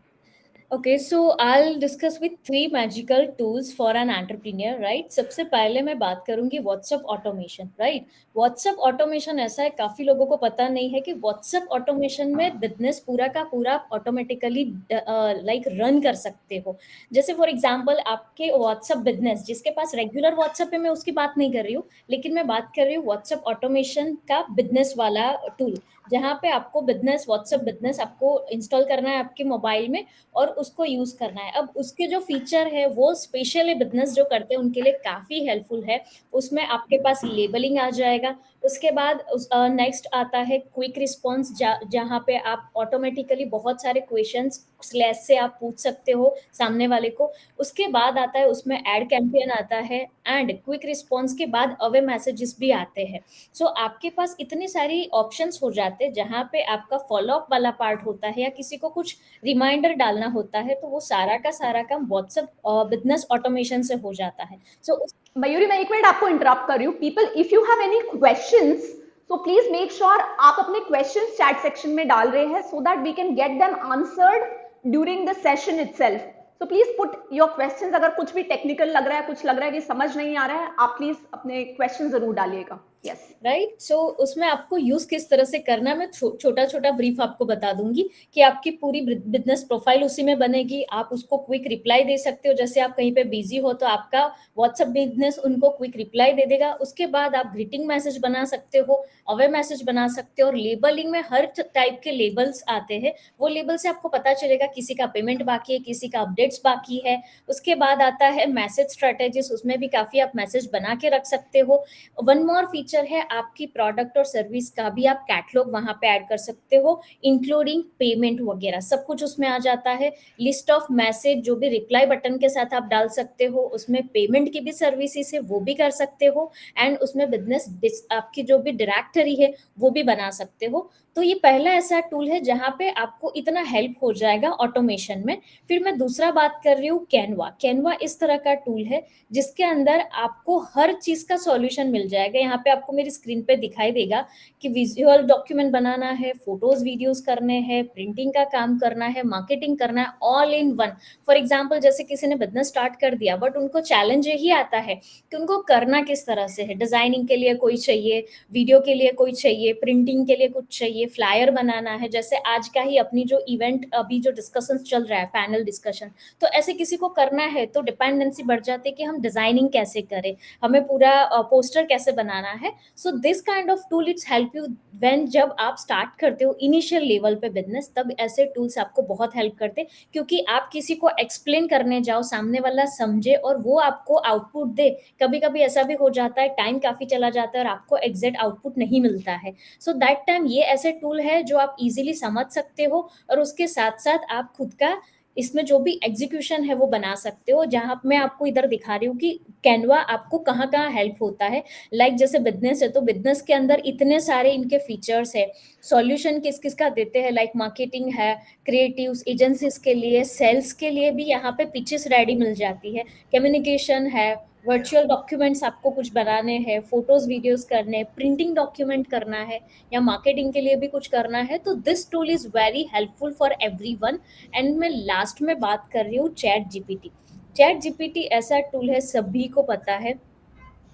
Okay, so I'll discuss with three magical tools for an entrepreneur, right? सबसे पहले मैं बात करूंगी WhatsApp automation, right? WhatsApp automation ऐसा है, काफी लोगों को पता नहीं है कि व्हाट्सएप ऑटोमेशन में बिजनेस पूरा का पूरा ऑटोमेटिकली लाइक रन कर सकते हो. जैसे फॉर एग्जांपल आपके व्हाट्सएप बिजनेस, जिसके पास रेगुलर व्हाट्सएप है, मैं उसकी बात नहीं कर रही हूँ, लेकिन मैं बात कर रही हूँ व्हाट्सएप ऑटोमेशन का बिजनेस वाला टूल, जहाँ पे आपको बिजनेस व्हाट्सएप बिजनेस आपको इंस्टॉल करना है आपके मोबाइल में और उसको यूज करना है। अब उसके जो फीचर है वो स्पेशली बिजनेस जो करते हैं उनके लिए काफी हेल्पफुल है। उसमें आपके पास लेबलिंग आ जाएगा। उसके बाद नेक्स्ट आता है क्विक रिस्पॉन्स, जहाँ पे आप ऑटोमेटिकली बहुत सारे क्वेश्चंस स्लैश से आप पूछ सकते हो सामने वाले को। उसके बाद आता है उसमें एड कैंपेन आता है एंड क्विक रिस्पॉन्स के बाद अवे मैसेजेस भी आते हैं। सो आपके पास इतनी सारी ऑप्शंस हो जाते हैं जहाँ पे आपका फॉलो अप वाला पार्ट होता है या किसी को कुछ रिमाइंडर डालना होता है तो वो सारा का सारा काम व्हाट्सएप बिजनेस ऑटोमेशन से हो जाता है। सो मयूरी, मैं 1 मिनट आपको इंटरप्ट कर रही हूँ। People, if you have any questions, so please make sure आप अपने क्वेश्चंस चैट सेक्शन में डाल रहे हैं so that we can get them answered during the session itself. So please put your questions. अगर कुछ भी टेक्निकल लग रहा है, कुछ लग रहा है कि समझ नहीं आ रहा है, आप प्लीज अपने क्वेश्चन जरूर डालिएगा। Yes, right. सो उसमें आपको यूज किस तरह से करना, मैं छोटा छोटा ब्रीफ आपको बता दूंगी कि आपकी पूरी बिजनेस प्रोफाइल उसी में बनेगी। आप उसको क्विक रिप्लाई दे सकते हो, जैसे आप कहीं पे बिजी हो तो आपका व्हाट्सएप बिजनेस उनको क्विक रिप्लाई दे देगा। उसके बाद आप ग्रीटिंग मैसेज बना सकते हो, अवे मैसेज बना सकते हो, और लेबलिंग में हर टाइप के लेबल्स आते हैं। वो लेबल से आपको पता चलेगा किसी का पेमेंट बाकी है, किसी का अपडेट्स बाकी है। उसके बाद आता है मैसेज स्ट्रेटेजीज, उसमें भी काफी आप मैसेज बना के रख सकते हो। वन मोर फीचर है, आपकी प्रोडक्ट और सर्विस का भी आप कैटलॉग वहां पे ऐड कर सकते हो, इंक्लूडिंग पेमेंट वगैरह सब कुछ उसमें आ जाता है। लिस्ट ऑफ मैसेज जो भी रिप्लाई बटन के साथ आप डाल सकते हो, उसमें पेमेंट की भी सर्विसेज है वो भी कर सकते हो, एंड उसमें बिजनेस आपकी जो भी डायरेक्टरी है वो भी बना सकते हो। तो ये पहला ऐसा टूल है जहां पे आपको इतना हेल्प हो जाएगा ऑटोमेशन में। फिर मैं दूसरा बात कर रही हूँ कैनवा। कैनवा इस तरह का टूल है जिसके अंदर आपको हर चीज का सॉल्यूशन मिल जाएगा। यहाँ पे आपको मेरी स्क्रीन पे दिखाई देगा कि विजुअल डॉक्यूमेंट बनाना है, फोटोज वीडियोस करने हैं, प्रिंटिंग का काम करना है, मार्केटिंग करना है, all in one. For example, जैसे किसी ने बिजनेस स्टार्ट कर दिया बट उनको चैलेंज यही आता है कि उनको करना किस तरह से है। डिजाइनिंग के लिए कोई चाहिए, वीडियो के लिए कोई चाहिए, प्रिंटिंग के लिए कुछ चाहिए, फ्लायर बनाना है। जैसे आज का ही अपनी जो इवेंट अभी जो डिस्कशन चल रहा है, पैनल डिस्कशन, तो ऐसे किसी को करना है तो डिपेंडेंसी बढ़ जाती है कि हम डिजाइनिंग कैसे करें, हमें पूरा पोस्टर कैसे बनाना है। So this kind of tool it's help you when जब आप स्टार्ट करते हो इनिशियल लेवल पे बिजनेस, तब ऐसे टूल्स आपको बहुत हेल्प करते हैं, क्योंकि आप किसी को एक्सप्लेन करने जाओ, सामने वाला समझे और वो आपको आउटपुट दे। कभी कभी ऐसा भी हो जाता है टाइम काफी चला जाता है और आपको एग्जैक्ट आउटपुट नहीं मिलता है। सो दैट टाइम ये ऐसे टूल है जो आप इजीली समझ सकते हो, और उसके साथ साथ आप खुद का इसमें जो भी एग्जीक्यूशन है वो बना सकते हो। जहां मैं आपको इधर दिखा रही हूँ कि कैनवा आपको कहाँ कहाँ हेल्प होता है। लाइक जैसे बिजनेस है तो बिजनेस के अंदर इतने सारे इनके फीचर्स है, सॉल्यूशन किस किस का देते हैं, लाइक मार्केटिंग है, क्रिएटिव्स, एजेंसीज के लिए, सेल्स के लिए भी यहाँ पे पिचेस रेडी मिल जाती है, कम्युनिकेशन है, वर्चुअल डॉक्यूमेंट्स आपको कुछ बनाने हैं, फोटोज वीडियोस करने, प्रिंटिंग डॉक्यूमेंट करना है, या मार्केटिंग के लिए भी कुछ करना है, तो this tool is very helpful for everyone. And मैं लास्ट में बात कर रही हूँ चैट जीपीटी। चैट जीपीटी ऐसा टूल है, सभी को पता है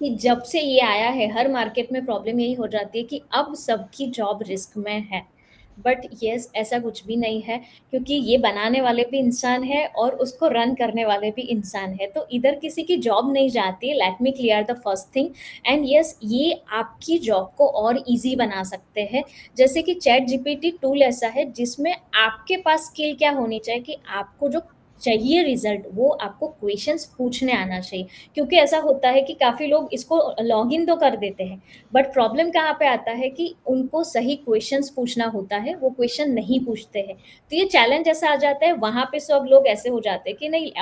कि जब से ये आया है हर मार्केट में प्रॉब्लम यही हो जाती है कि अब सबकी जॉब रिस्क में है। बट यस, ऐसा कुछ भी नहीं है, क्योंकि ये बनाने वाले भी इंसान है और उसको रन करने वाले भी इंसान है, तो इधर किसी की जॉब नहीं जाती। Let me clear the first thing. And yes, ये आपकी जॉब को और इजी बना सकते हैं। जैसे कि चैट जीपीटी टूल ऐसा है जिसमें आपके पास स्किल क्या होनी चाहिए कि आपको जो चाहिए रिजल्ट वो आपको क्वेश्चंस पूछने आना चाहिए। क्योंकि ऐसा होता है कि काफी लोग इसको लॉग इन तो कर देते हैं, बट प्रॉब्लम कहाँ पे आता है कि उनको सही क्वेश्चंस पूछना होता है, वो क्वेश्चन नहीं पूछते हैं। तो ये चैलेंज ऐसा आ जाता है, वहां पे सब लोग ऐसे हो जाते हैं कि नहीं,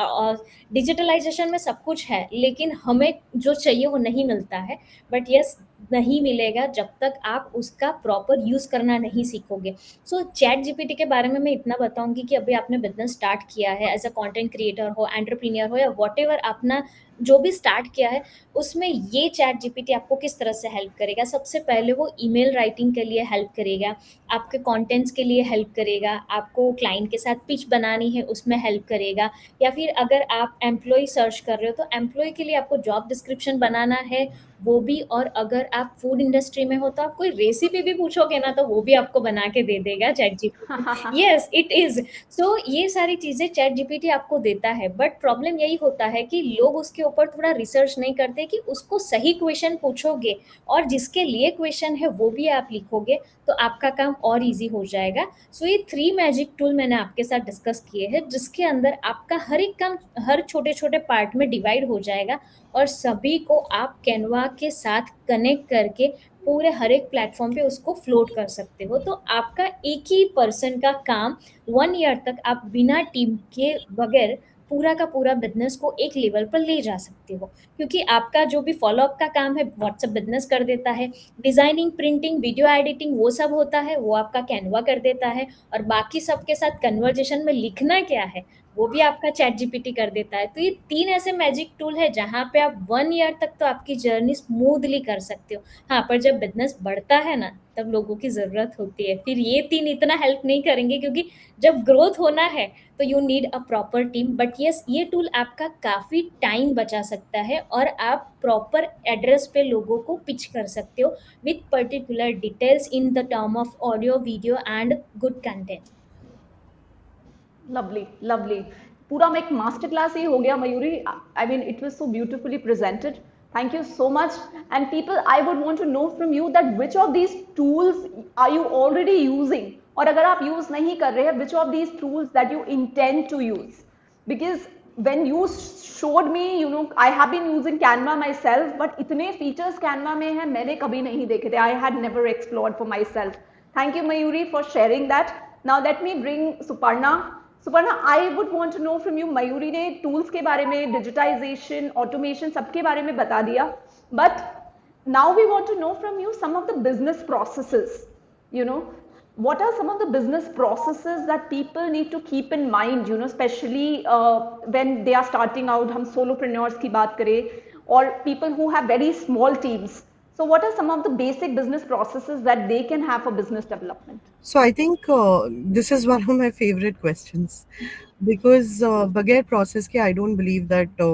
डिजिटलाइजेशन में सब कुछ है लेकिन हमें जो चाहिए वो नहीं मिलता है। बट यस, नहीं मिलेगा जब तक आप उसका प्रॉपर यूज करना नहीं सीखोगे। सो चैट जीपीटी के बारे में मैं इतना बताऊंगी कि अभी आपने बिजनेस स्टार्ट किया है, एज अ कंटेंट क्रिएटर हो, एंटरप्रेन्योर हो, या व्हाटएवर अपना जो भी स्टार्ट किया है, उसमें ये चैट जीपीटी आपको किस तरह से हेल्प करेगा। सबसे पहले वो ईमेल राइटिंग के लिए हेल्प करेगा, आपके कंटेंट्स के लिए हेल्प करेगा, आपको क्लाइंट के साथ पिच बनानी है उसमें हेल्प करेगा, या फिर अगर आप एम्प्लॉय सर्च कर रहे हो तो एम्प्लॉय के लिए आपको जॉब डिस्क्रिप्शन बनाना है वो भी, और अगर आप फूड इंडस्ट्री में हो तो आप कोई रेसिपी भी पूछोगे ना तो वो भी आपको बना के दे देगा chat GPT. Yes, it is. So ये सारी चीजें चैट जीपीटी आपको देता है, बट प्रॉब्लम यही होता है कि लोग उसके उसके ऊपर थोड़ा रिसर्च नहीं करते कि उसको सही क्वेश्चन पूछोगे और जिसके लिए क्वेश्चन है वो भी आप लिखोगे तो आपका काम और इजी हो जाएगा। सो ये 3 मैजिक टूल मैंने आपके साथ डिस्कस किए हैं, जिसके अंदर आपका हर एक काम हर छोटे छोटे पार्ट में डिवाइड हो जाएगा और सभी को आप कैनवा के साथ कनेक्ट करके पूरे हर एक प्लेटफॉर्म पे उसको फ्लोट कर सकते हो। तो आपका एक ही पर्सन का काम 1 ईयर तक आप बिना टीम के बगैर पूरा का पूरा बिजनेस को एक लेवल पर ले जा सकते हो, क्योंकि आपका जो भी फॉलोअप का काम है व्हाट्सएप बिजनेस कर देता है, डिजाइनिंग, प्रिंटिंग, वीडियो एडिटिंग वो सब होता है वो आपका कैनवा कर देता है, और बाकी सबके साथ कन्वर्जेशन में लिखना क्या है वो भी आपका चैट जीपीटी कर देता है। तो ये 3 ऐसे मैजिक टूल है जहाँ पे आप 1 ईयर तक तो आपकी जर्नी स्मूथली कर सकते हो। हाँ, पर जब बिजनेस बढ़ता है ना तब लोगों की जरूरत होती है, फिर ये 3 इतना हेल्प नहीं करेंगे, क्योंकि जब ग्रोथ होना है तो you need a proper team. But yes, ये टूल आपका काफी टाइम बचा सकता है और आप प्रॉपर एड्रेस पे लोगों को पिच कर सकते हो with particular details in the term of audio, video and good content. Lovely, lovely. पूरा में एक मास्टर क्लास ही हो गया Mayuri. I mean, it was so beautifully presented. Thank you so much. And people, I would want to know from you that which of these tools are you already using? और अगर आप use नहीं कर रहे हैं, which of these tools that you intend to use? Because when you showed me, you know, I have been using Canva myself, but इतने features Canva में हैं मैंने कभी नहीं देखे थे. I had never explored for myself. Thank you, Mayuri, for sharing that. Now let me bring Suparna. Suparna, I would want to know from you. Mayuri ने tools के बारे में, डिजिटाइजेशन, ऑटोमेशन सबके बारे में बता दिया, but now we want to know from you some of the business processes. You know, what are some of the business processes that people need to keep in mind, you know, especially when they are starting out? हम solopreneurs की बात करें, or people who have very small teams. So what are some of the basic business processes that they can have for business development? So I think this is one of my favorite questions because बगैर process के I don't believe that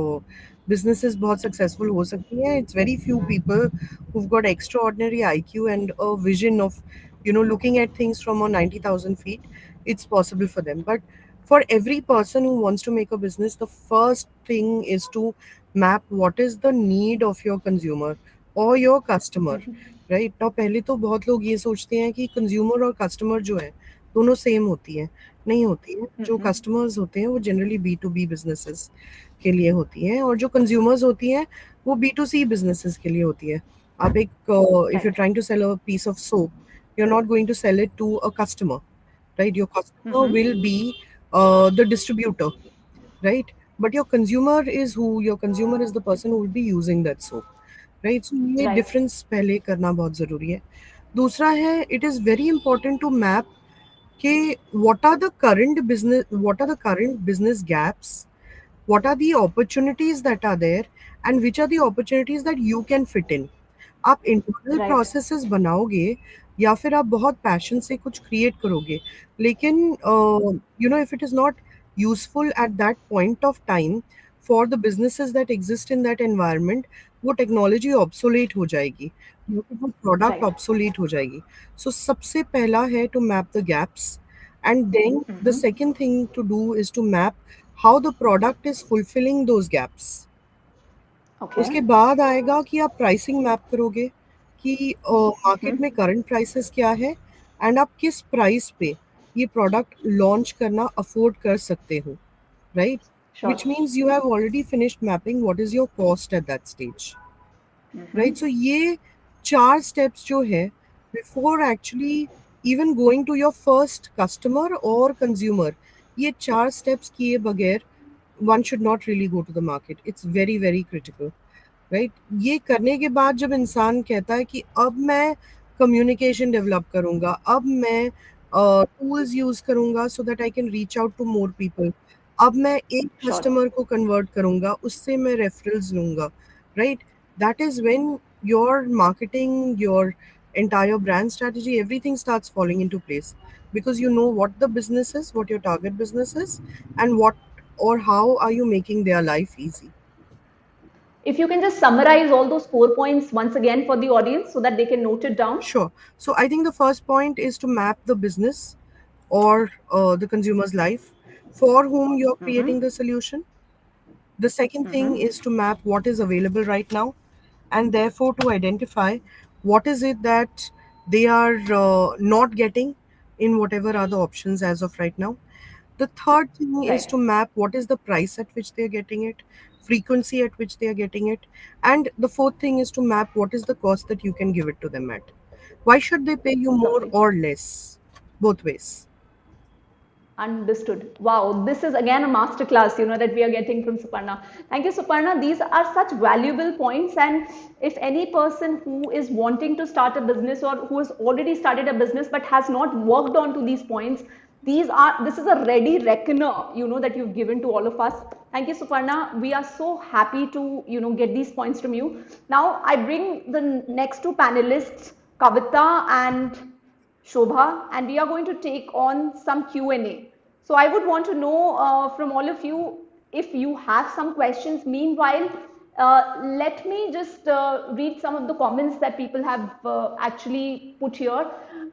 businesses बहुत successful हो सकती हैं. It's very few people who've got extraordinary IQ and a vision of, you know, looking at things from a 90,000 feet. It's possible for them. But for every person who wants to make a business, the first thing is to map what is the need of your consumer or your customer. Right ना, पहले तो बहुत लोग ये सोचते हैं कि consumer और कस्टमर जो है दोनों सेम होती है. नहीं होती है. जो कस्टमर्स होते हैं वो जनरली B2B बिजनेसेस के लिए होती हैं और जो कंज्यूमर्स होती हैं वो B2C बिजनेसेस के लिए होती है. आप एक if you trying to sell a piece of soap, you are not going to sell it to a customer, right? Your customer will be the distributor, right? But your consumer is who? Your consumer is the person who will be using that soap, right? So ये Right. difference पहले करना बहुत ज़रूरी है. दूसरा है, it is very important to map कि what are the current business gaps, what are the opportunities that are there, and which are the opportunities that you can fit in. आप internal Right. Processes बनाओगे या फिर आप बहुत passion से कुछ create करोगे, लेकिन you know if it is not useful at that point of time for the businesses that exist in that environment, वो टेक्नोलॉजी ऑब्सोलेट हो जाएगी, वो प्रोडक्ट Right. ऑब्सोलेट हो जाएगी. सो सबसे पहला है to map the gaps, and then the second thing to do is to map how the product is fulfilling those gaps. Okay. उसके बाद आएगा कि आप प्राइसिंग मैप करोगे कि मार्केट में करंट प्राइसेस क्या है एंड आप किस प्राइस पे ये प्रोडक्ट लॉन्च करना अफोर्ड कर सकते हो, right? Sure. Which means you have already finished mapping what is your cost at that stage, right? So ये 4 steps जो है before actually even going to your first customer or consumer, ये 4 steps किए बगैर one should not really go to the market. It's very very critical, right? ये करने के बाद जब इंसान कहता है कि अब मैं कम्युनिकेशन डेवलप करूंगा, अब मैं टूल्स यूज करूंगा so that I can reach out to more people, अब मैं एक Sure. कस्टमर को कन्वर्ट करूंगा, उससे मैं रेफरल्स लूंगा, right? That is when your marketing, your entire brand strategy, everything starts falling into place because you know what the business is, what your target business is, and what or how are you making their life easy. If you can just summarize all those 4 points once again for the audience so that they can note it down. Sure. So I think the first point is to map the business or the consumer's life for whom you're creating the solution. The second thing is to map what is available right now, and therefore to identify what is it that they are not getting in whatever are the options as of right now. The third thing is Right. to map what is the price at which they are getting it, frequency at which they are getting it, and the fourth thing is to map what is the cost that you can give it to them at. Why should they pay you more Lovely. or less? Both ways. Understood. Wow, this is again a masterclass, that we are getting from Suparna. Thank you, Suparna. These are such valuable points. And if any person who is wanting to start a business or who has already started a business but has not worked on to these points, this is a ready reckoner, that you've given to all of us. Thank you, Suparna. We are so happy to, get these points from you. Now I bring the next two panelists, Kavitha and Shobha, and we are going to take on some Q&A. So I would want to know from all of you if you have some questions. Meanwhile, let me just read some of the comments that people have actually put here.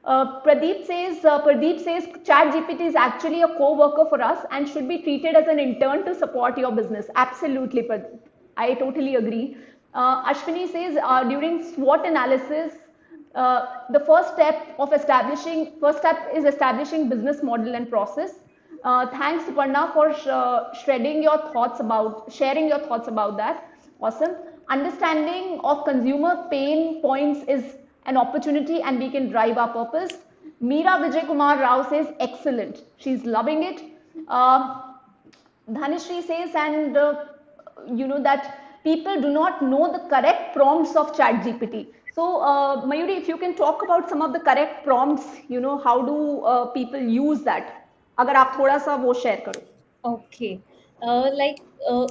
Pradeep says ChatGPT is actually a co-worker for us and should be treated as an intern to support your business. Absolutely, Pradeep. I totally agree. Ashwini says during SWOT analysis, the first step is establishing business model and process. Thanks, Suparna, for sharing your thoughts about that. Awesome. Understanding of consumer pain points is an opportunity and we can drive our purpose. Meera Vijay Kumar Rao says, excellent. She's loving it. Dhanishri says, and that people do not know the correct prompts of ChatGPT. So, Mayuri, if you can talk about some of the correct prompts, how do people use that? अगर आप थोड़ा सा वो share करो. Okay like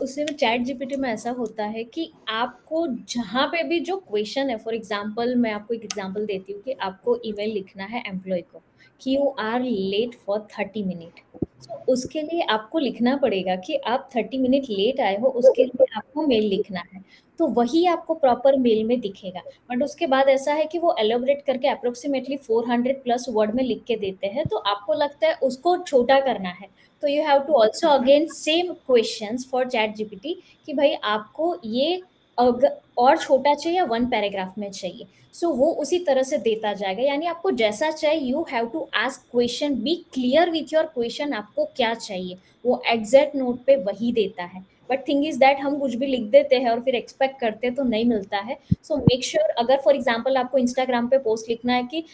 उसमें chat GPT में ऐसा होता है कि आपको जहाँ पे भी जो क्वेश्चन है, फॉर एग्जांपल मैं आपको एक एग्जांपल देती हूँ कि आपको ईमेल लिखना है एम्प्लॉय को कि you are late for 30 minute. So उसके लिए आपको लिखना पड़ेगा कि आप 30 मिनट लेट आए हो, उसके लिए आपको मेल लिखना है. तो वही आपको प्रॉपर मेल में दिखेगा. बट उसके बाद ऐसा है कि वो एलोबरेट करके अप्रोक्सीमेटली 400+ वर्ड में लिख के देते हैं, तो आपको लगता है उसको छोटा करना है. तो you have to also again same questions for chat GPT कि भाई आपको ये और छोटा चाहिए या 1 पैराग्राफ में चाहिए. सो वो उसी तरह से देता जाएगा. यानी आपको जैसा चाहिए, you have to ask question, be clear with your question, आपको क्या चाहिए, वो एग्जैक्ट नोट पे वही देता है. बट थिंग इज दैट हम कुछ भी लिख देते हैं और फिर एक्सपेक्ट करते हैं तो नहीं मिलता है. सो मेक श्योर, अगर फॉर एग्जाम्पल आपको इंस्टाग्राम पे पोस्ट लिखना है कि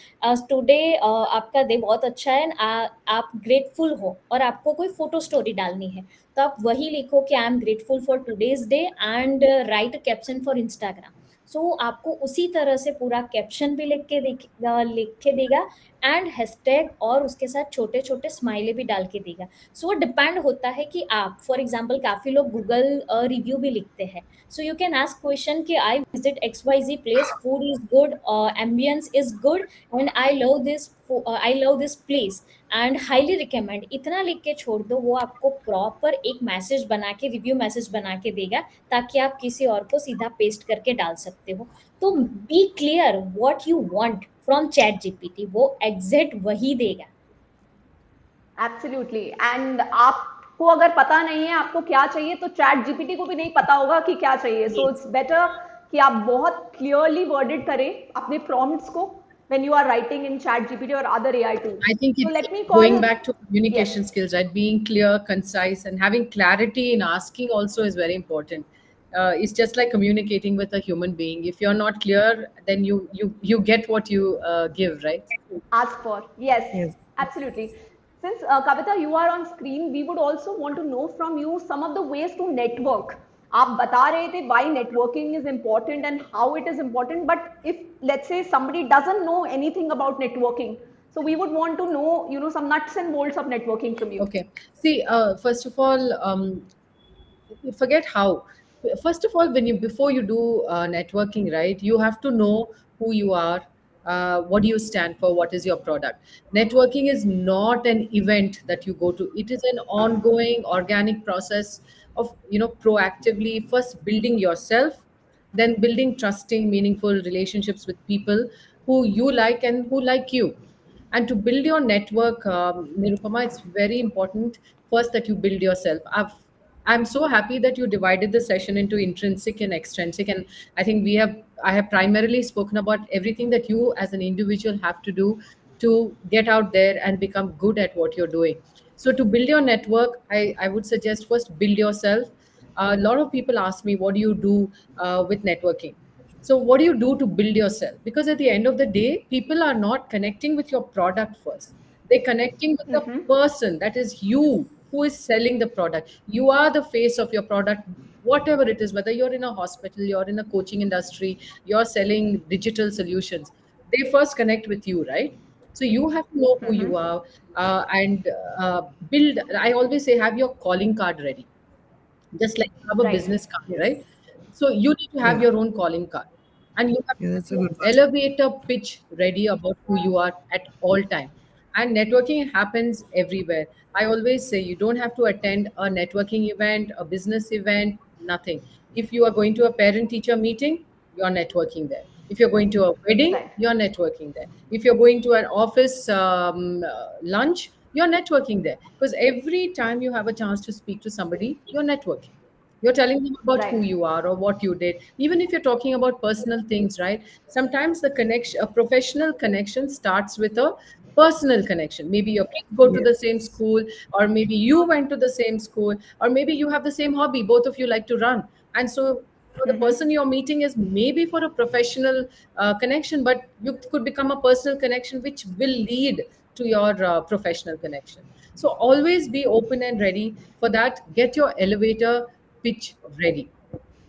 टुडे आपका डे बहुत अच्छा है, आप ग्रेटफुल हो, और आपको कोई फोटो स्टोरी डालनी है, तो आप वही लिखो कि I am grateful for today's day and write caption for Instagram. So आपको उसी तरह से पूरा कैप्शन भी लिख के देगा एंड हैशटैग, और उसके साथ छोटे छोटे स्माइले भी डाल के देगा. सो वो डिपेंड होता है कि आप, फॉर एग्जाम्पल काफ़ी लोग गूगल रिव्यू भी लिखते हैं. So you can ask question कि I visit XYZ place, food is good, ambience is good, and I love this place and highly recommend. इतना लिख के छोड़ दो, वो आपको प्रॉपर एक मैसेज बना के, रिव्यू मैसेज बना के देगा, ताकि आप किसी और को सीधा पेस्ट करके डाल सकते हो. तो be clear what you want from chat GPT, वो एग्जैक्ट वही देगा. एब्सोल्युटली. एंड आपको अगर पता नहीं है आपको क्या चाहिए, तो चैट जीपीटी को भी नहीं पता होगा कि क्या चाहिए. सो इट्स बेटर कि आप बहुत क्लियरली वर्डेड करें अपने प्रॉम्प्ट्स को when you are writing in chat gpt or other AI tools. I think So it's let me call going back to communication Yes. skills, right? Being clear, concise, and having clarity in asking also is very important. It's just like communicating with a human being. If you're not clear, then you get what you give, right? Ask for. Yes, Yes. absolutely. Since Kavitha, you are on screen, we would also want to know from you some of the ways to network. आप बता रहे थे why networking is important and how it is important, but if let's say somebody doesn't know anything about networking, so we would want to know, some nuts and bolts of networking from you. Okay. See, first of all, forget how. First of all, before you do networking, right, you have to know who you are, what do you stand for, what is your product. Networking is not an event that you go to. It is an ongoing organic process of proactively first building yourself, then building trusting, meaningful relationships with people who you like and who like you. And to build your network, Nirupama, it's very important first that you build yourself. I'm so happy that you divided the session into intrinsic and extrinsic. And I have primarily spoken about everything that you as an individual have to do to get out there and become good at what you're doing. So to build your network, I would suggest first build yourself. A lot of people ask me, what do you do with networking? So what do you do to build yourself? Because at the end of the day, people are not connecting with your product first. They're connecting with the Mm-hmm. person, that is you, who is selling the product. You are the face of your product, whatever it is, whether you're in a hospital, you're in a coaching industry, you're selling digital solutions. They first connect with you, right? So you have to know who you Mm-hmm. are, and build. I always say, have your calling card ready, just like you have a Right. business card, Yes. right? So you need to have Yeah. your own calling card, and you have Yeah, that's a your good one. elevator pitch ready about who you are at all time. And networking happens everywhere. I always say you don't have to attend a networking event, a business event, nothing. If you are going to a parent teacher meeting, you're networking there. If you're going to a wedding, Right. you're networking there. If you're going to an office lunch, you're networking there. Because every time you have a chance to speak to somebody, you're networking. You're telling them about who Right. you are or what you did. Even if you're talking about personal things, right? Sometimes the connection, a professional connection starts with a personal connection. Maybe your kids go to the same Yes. school, or maybe you went to the same school, or maybe you have the same hobby. Both of you like to run. And so the Mm-hmm. person you're meeting is maybe for a professional connection, but you could become a personal connection which will lead to your professional connection. So always be open and ready for that. Get your elevator pitch ready.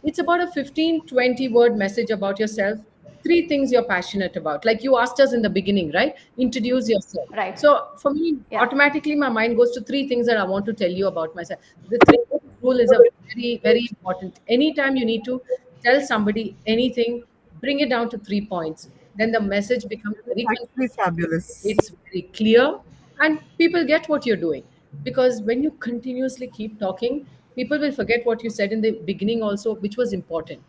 It's about a 15-20 word message about yourself, three things you're passionate about. Like you asked us in the beginning, right? Introduce yourself. Right. So for me, Yeah. automatically my mind goes to three things that I want to tell you about myself. The three rule is a very, very important. Anytime you need to tell somebody anything, bring it down to 3 points. Then the message becomes That's very actually concise, fabulous. it's very clear, and people get what you're doing. Because when you continuously keep talking, people will forget what you said in the beginning also, which was important.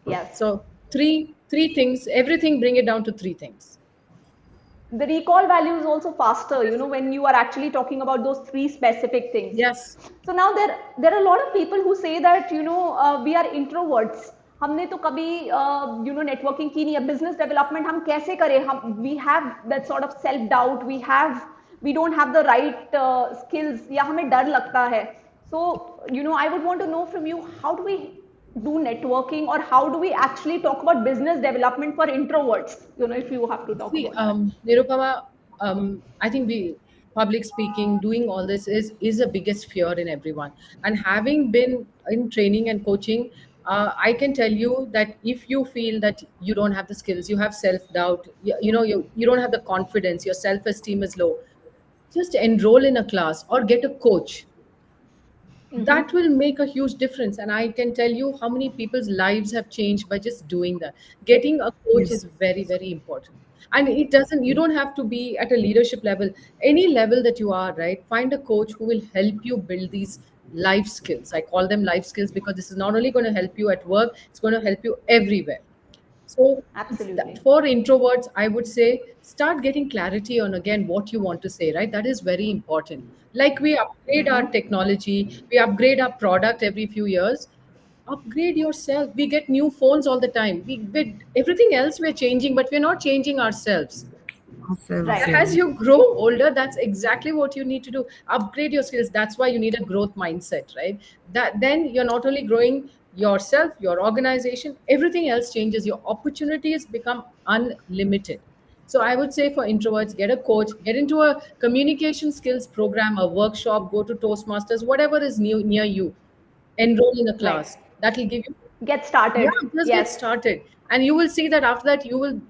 Yes. So three things, everything, bring it down to three things. The recall value is also faster, when you are actually talking about those three specific things. Yes. So now there are a lot of people who say that we are introverts. हमने तो कभी networking की नहीं है, business development हम कैसे करें, हम we have that sort of self doubt, we don't have the right skills, या हमें डर लगता है. So I would want to know from you, how do we do networking, or how do we actually talk about business development for introverts, if you have to talk See, about that. Nirupama, I think we public speaking, doing all this is the biggest fear in everyone. And having been in training and coaching, I can tell you that if you feel that you don't have the skills, you have self doubt, you don't have the confidence, your self esteem is low, just enroll in a class or get a coach. That Mm-hmm. will make a huge difference, and I can tell you how many people's lives have changed by just doing that. Getting a coach is Yes. very, very important. And you don't have to be at a leadership level. Any level that you are, right, find a coach who will help you build these life skills. I call them life skills because this is not only going to help you at work, it's going to help you everywhere. So Absolutely. for introverts, I would say start getting clarity on again what you want to say, right? That is very important. Like we upgrade our Mm-hmm. technology, we upgrade our product every few years. Upgrade yourself. We get new phones all the time. Everything else we're changing, but we're not changing ourselves. Ourselves, Right. yeah. As you grow older, that's exactly what you need to do. Upgrade your skills. That's why you need a growth mindset, right? That then you're not only growing yourself, your organization, everything else changes. Your opportunities become unlimited. So I would say for introverts, get a coach, get into a communication skills program, a workshop, go to Toastmasters, whatever is near you. Enroll in a Right. class. That will give you, Get yeah, started. just get Yes. started. And you will see that after that you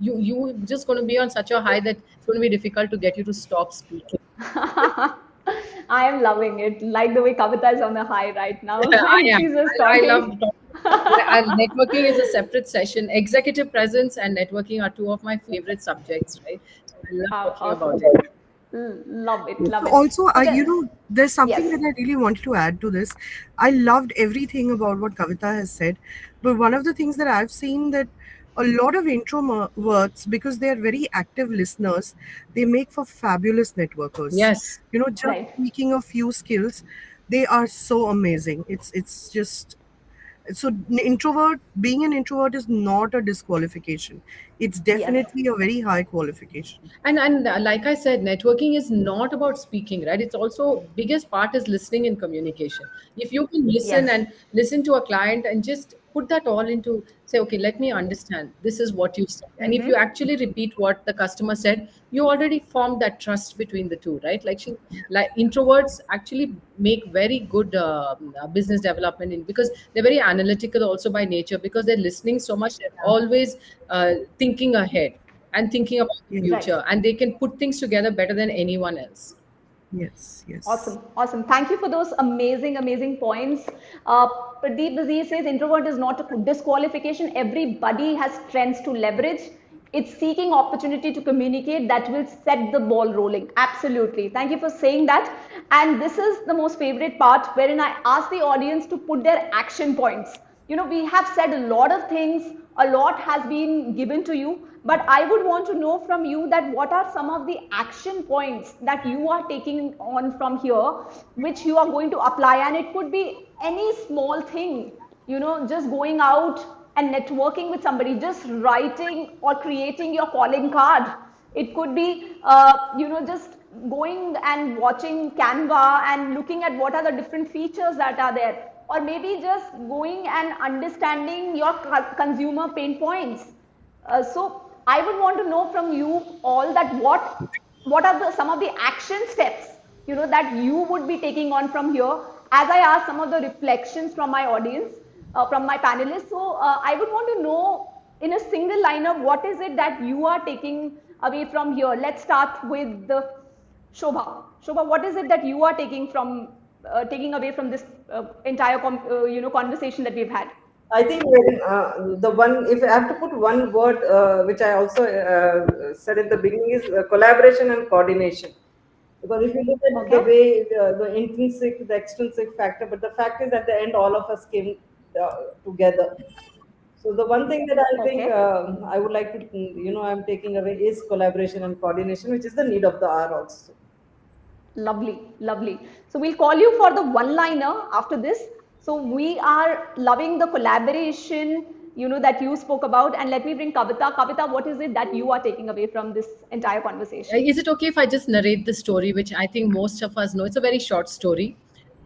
just going to be on such a high that it's going to be difficult to get you to stop speaking. I am loving it. Like the way Kavitha is on a high right now, I and am. she's just I love talking. talking. Networking is a separate session. Executive presence and networking are two of my favorite subjects, right? So I love talking about Awesome. it. Love it. Love So it. also, So then, there's something yes. that I really wanted to add to this. I loved everything about what Kavita has said, but one of the things that I've seen that a lot of introverts, because they are very active listeners, they make for fabulous networkers. Yes. Just Right. speaking a few skills. They are so amazing. It's just so introvert, being an introvert is not a disqualification. It's Yes. definitely a very high qualification. And like I said, networking is not about speaking, right? It's also biggest part is listening and communication. If you can listen Yes. and listen to a client and just put that all into, say, okay, let me understand, this is what you said, and if you Mm-hmm. actually repeat what the customer said, you already formed that trust between the two, right? Like introverts actually make very good business development because they're very analytical also by nature, because they're listening so much, they're Yeah. always thinking ahead and thinking about the Yes. Right. future, and they can put things together better than anyone else. Yes. Yes. Awesome, awesome. Thank you for those amazing, amazing points. Uh, Pradeep Bazi says introvert is not a disqualification. Everybody has strengths to leverage. It's seeking opportunity to communicate that will set the ball rolling. Absolutely. Thank you for saying that. And this is the most favorite part wherein I ask the audience to put their action points. You know, we have said a lot of things, a lot has been given to you, but I would want to know from you that what are some of the action points that you are taking on from here, which you are going to apply, and it could be any small thing, you know, just going out and networking with somebody, just writing or creating your calling card. It could be, you know, just going and watching Canva and looking at what are the different features that are there, or maybe just going and understanding your consumer pain points. So I would want to know from you all that what are the some of the action steps, you know, that you would be taking on from here, as I ask some of the reflections from my audience, from my panelists. So I would want to know in a single liner, what is it that you are taking away from here? Let's start with the Shobha. Shobha, what is it that you are taking from taking away from this entire you know, conversation that we've had? I think when the one, if I have to put one word, which I also said at the beginning, is collaboration and coordination. Because if you look at the Okay. way the intrinsic, the extrinsic factor, but the fact is at the end, all of us came together. So the one thing that I think Okay. I would like to, I'm taking away is collaboration and coordination, which is the need of the hour also. Lovely, lovely. So we'll call you for the one-liner after this. So we are loving the collaboration, you know, that you spoke about. And let me bring Kavitha. Kavitha, what is it that you are taking away from this entire conversation? Is it okay if I just narrate the story, which I think most of us know? It's a very short story.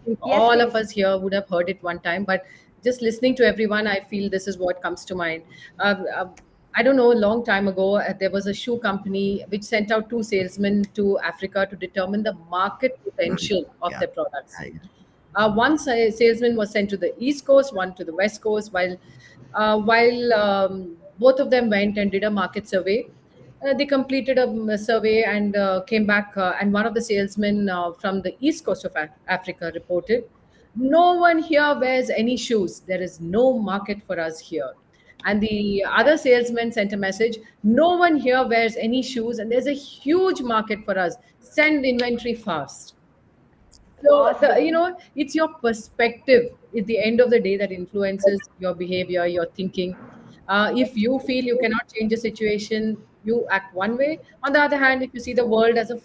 I think Yes, all of please. us here would have heard it one time, but just listening to everyone, I feel this is what comes to mind. Uh, uh, I don't know, a long time ago, there was a shoe company which sent out two salesmen to Africa to determine the market potential of Yeah. their products. Yeah. One salesman was sent to the East Coast, one to the West Coast, while both of them went and did a market survey. They completed a survey and came back, and one of the salesmen from the East Coast of Africa reported, "No one here wears any shoes. There is no market for us here." And the other Right. salesman sent a message, "No one here wears any shoes, and there's a huge market for us. Send inventory fast." So Awesome. it's your perspective at the end of the day that influences your behavior, your thinking. If you feel you cannot change a situation, you act one way. On the other hand, if you see the world as a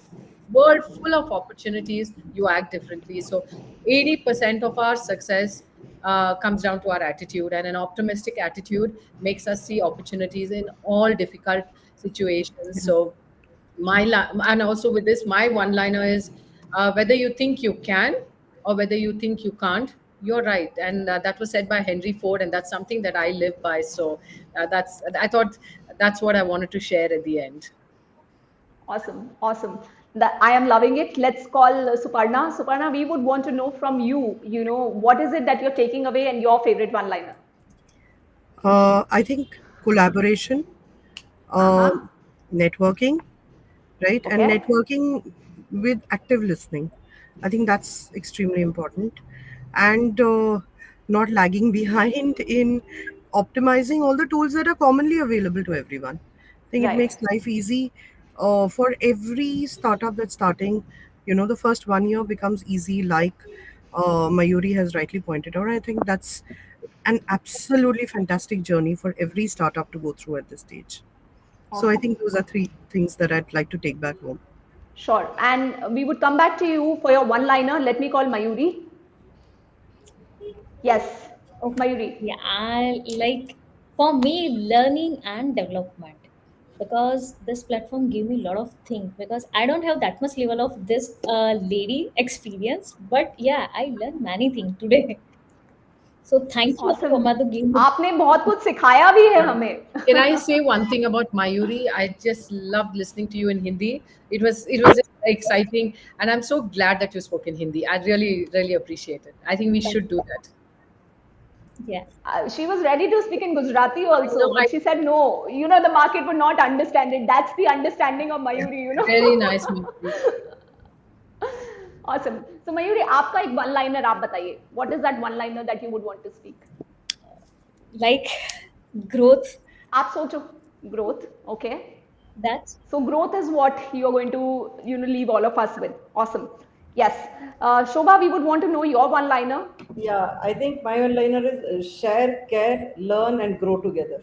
world full of opportunities, you act differently. So 80% of our success comes down to our attitude, and an optimistic attitude makes us see opportunities in all difficult situations. Yeah. So and also with this, my one liner is, whether you think you can or whether you think you can't, you're right. And that was said by Henry Ford, and that's something that I live by. So that's I thought that's what I wanted to share at the end. Awesome. Awesome. That I am loving it. Let's call Suparna. Suparna, we would want to know from you, you know, what is it that you're taking away and your favorite one-liner? I think collaboration, uh, Uh-huh. networking, right? And Okay. networking with active listening. I think that's extremely important. And not lagging behind in optimizing all the tools that are commonly available to everyone. I think it Right. makes life easy for every startup that's starting. The first 1 year becomes easy, like Mayuri has rightly pointed out. I think that's an absolutely fantastic journey for every startup to go through at this stage. So I think Awesome. those are three things that I'd like to take back home. Sure. And we would come back to you for your one-liner. Let me call Mayuri. Yes, Okay. Mayuri. Yeah, I like for me learning and development because this platform gave me a lot of things because I don't have that much level of this lady experience, but yeah, I learned many things today. So thank you, Awesome. Anupama, to give me. आपने बहुत कुछ सिखाया भी है Yeah. हमें. Can I say one thing about Mayuri? I just loved listening to you in Hindi. It was exciting, and I'm so glad that you spoke in Hindi. I really appreciate it. I think we Thank should do that. Yeah. She was ready to speak in Gujarati I know. also, but she said no. You know, the market would not understand it. That's the understanding of Mayuri, you know. Very nice, Mayuri. Awesome. So Mayuri, आपका एक one liner आप बताइए. What is that one liner that you would want to speak? Like growth. आप सोचो growth, okay? That's So growth is what you are going to, you know, leave all of us with. Awesome. Yes. Shobha, we would want to know your one liner. Yeah, I think my one-liner is share, care, learn, and grow together.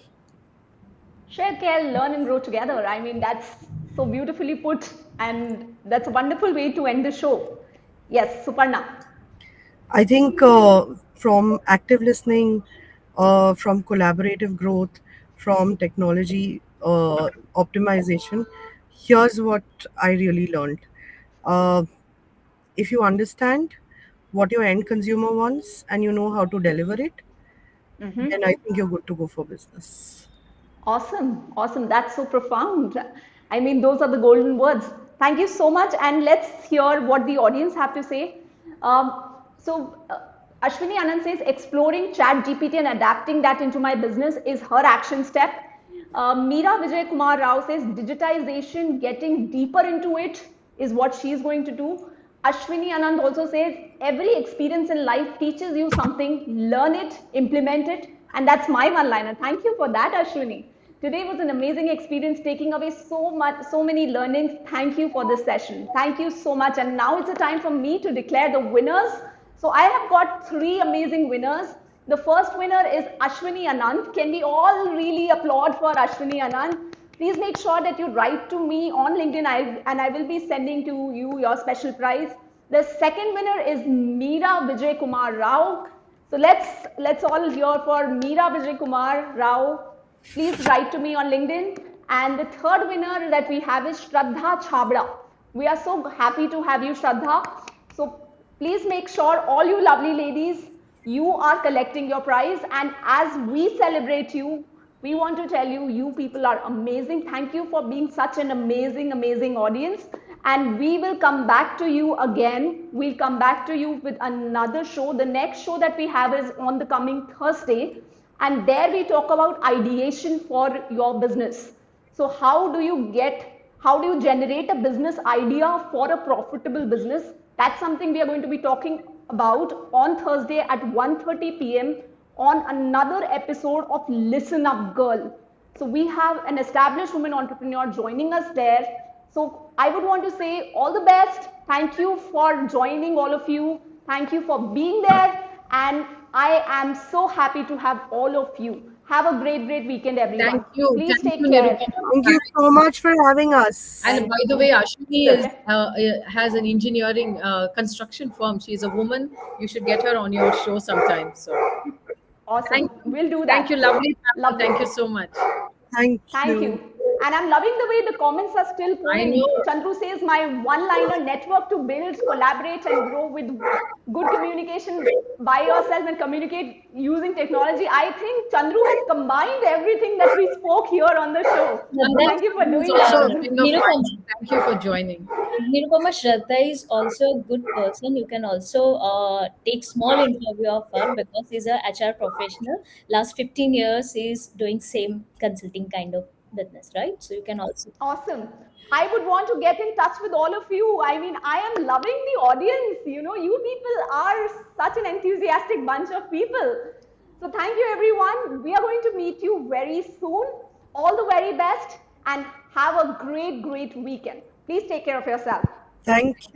Share, care, learn, and grow together. I mean, that's so beautifully put, and that's a wonderful way to end the show. Yes, Suparna. I think from active listening, from collaborative growth, from technology optimization, here's what I really learned. Uh, if you understand what your end consumer wants and you know how to deliver it, then I think you're good to go for business. Awesome, awesome. That's so profound. I mean, those are the golden words. Thank you so much. And let's hear what the audience have to say. Ashwini Anand says, exploring Chat GPT and adapting that into my business is her action step. Meera Vijay Kumar Rao says, digitization, getting deeper into it is what she's going to do. Ashwini Anand also says, every experience in life teaches you something, learn it, implement it. And that's my one liner. Thank you for that, Ashwini. Today was an amazing experience, taking away so many learnings. Thank you for this session. Thank you so much. And now it's a time for me to declare the winners. So I have got 3 amazing winners. The first winner is Ashwini Anand. Can we all really applaud for Ashwini Anand? Please make sure that you write to me on LinkedIn and I will be sending to you your special prize. The second winner is Meera Vijay Kumar Rao. So let's all hear for Meera Vijay Kumar Rao. Please write to me on LinkedIn. And the third winner that we have is Shraddha Chabra. We are so happy to have you, Shraddha. So please make sure, all you lovely ladies, you are collecting your prize. And as we celebrate you, we want to tell you, you people are amazing. Thank you for being such an amazing, amazing audience. And we will come back to you again. We'll come back to you with another show. The next show that we have is on the coming Thursday. And there we talk about ideation for your business. So how do you generate a business idea for a profitable business? That's something we are going to be talking about on Thursday at 1:30 p.m. on another episode of Listen Up Girl. So we have an established woman entrepreneur joining us there. So I would want to say all the best. Thank you for joining, all of you. Thank you for being there. And I am so happy to have all of you. Have a great, great weekend, everyone. Thank you. Please Thank take you, care. Nirupama. Thank you so much for having us. And by the way, Ashwini has an engineering construction firm. She's a woman. You should get her on your show sometime. So Awesome. thank you. We'll do that. Thank you, lovely. Lovely. Thank you so much. Thank Thank you. you. And I'm loving the way the comments are still pouring. know. Chandru says, my one-liner network to build, collaborate, and grow with good communication by yourself and communicate using technology. I think Chandru has combined everything that we spoke here on the show. So thank you for doing It's also a that. friend of Nirupama. mine. Thank you for joining. Nirupama, Shraddha is also a good person. You can also take small interview of her because she's a HR professional. Last 15 years, she's doing same consulting kind of business, right? So you can also. Awesome. I would want to get in touch with all of you. I mean, I am loving the audience. You know, you people are such an enthusiastic bunch of people. So thank you, everyone. We are going to meet you very soon. All the very best and have a great, great weekend. Please take care of yourself. Thank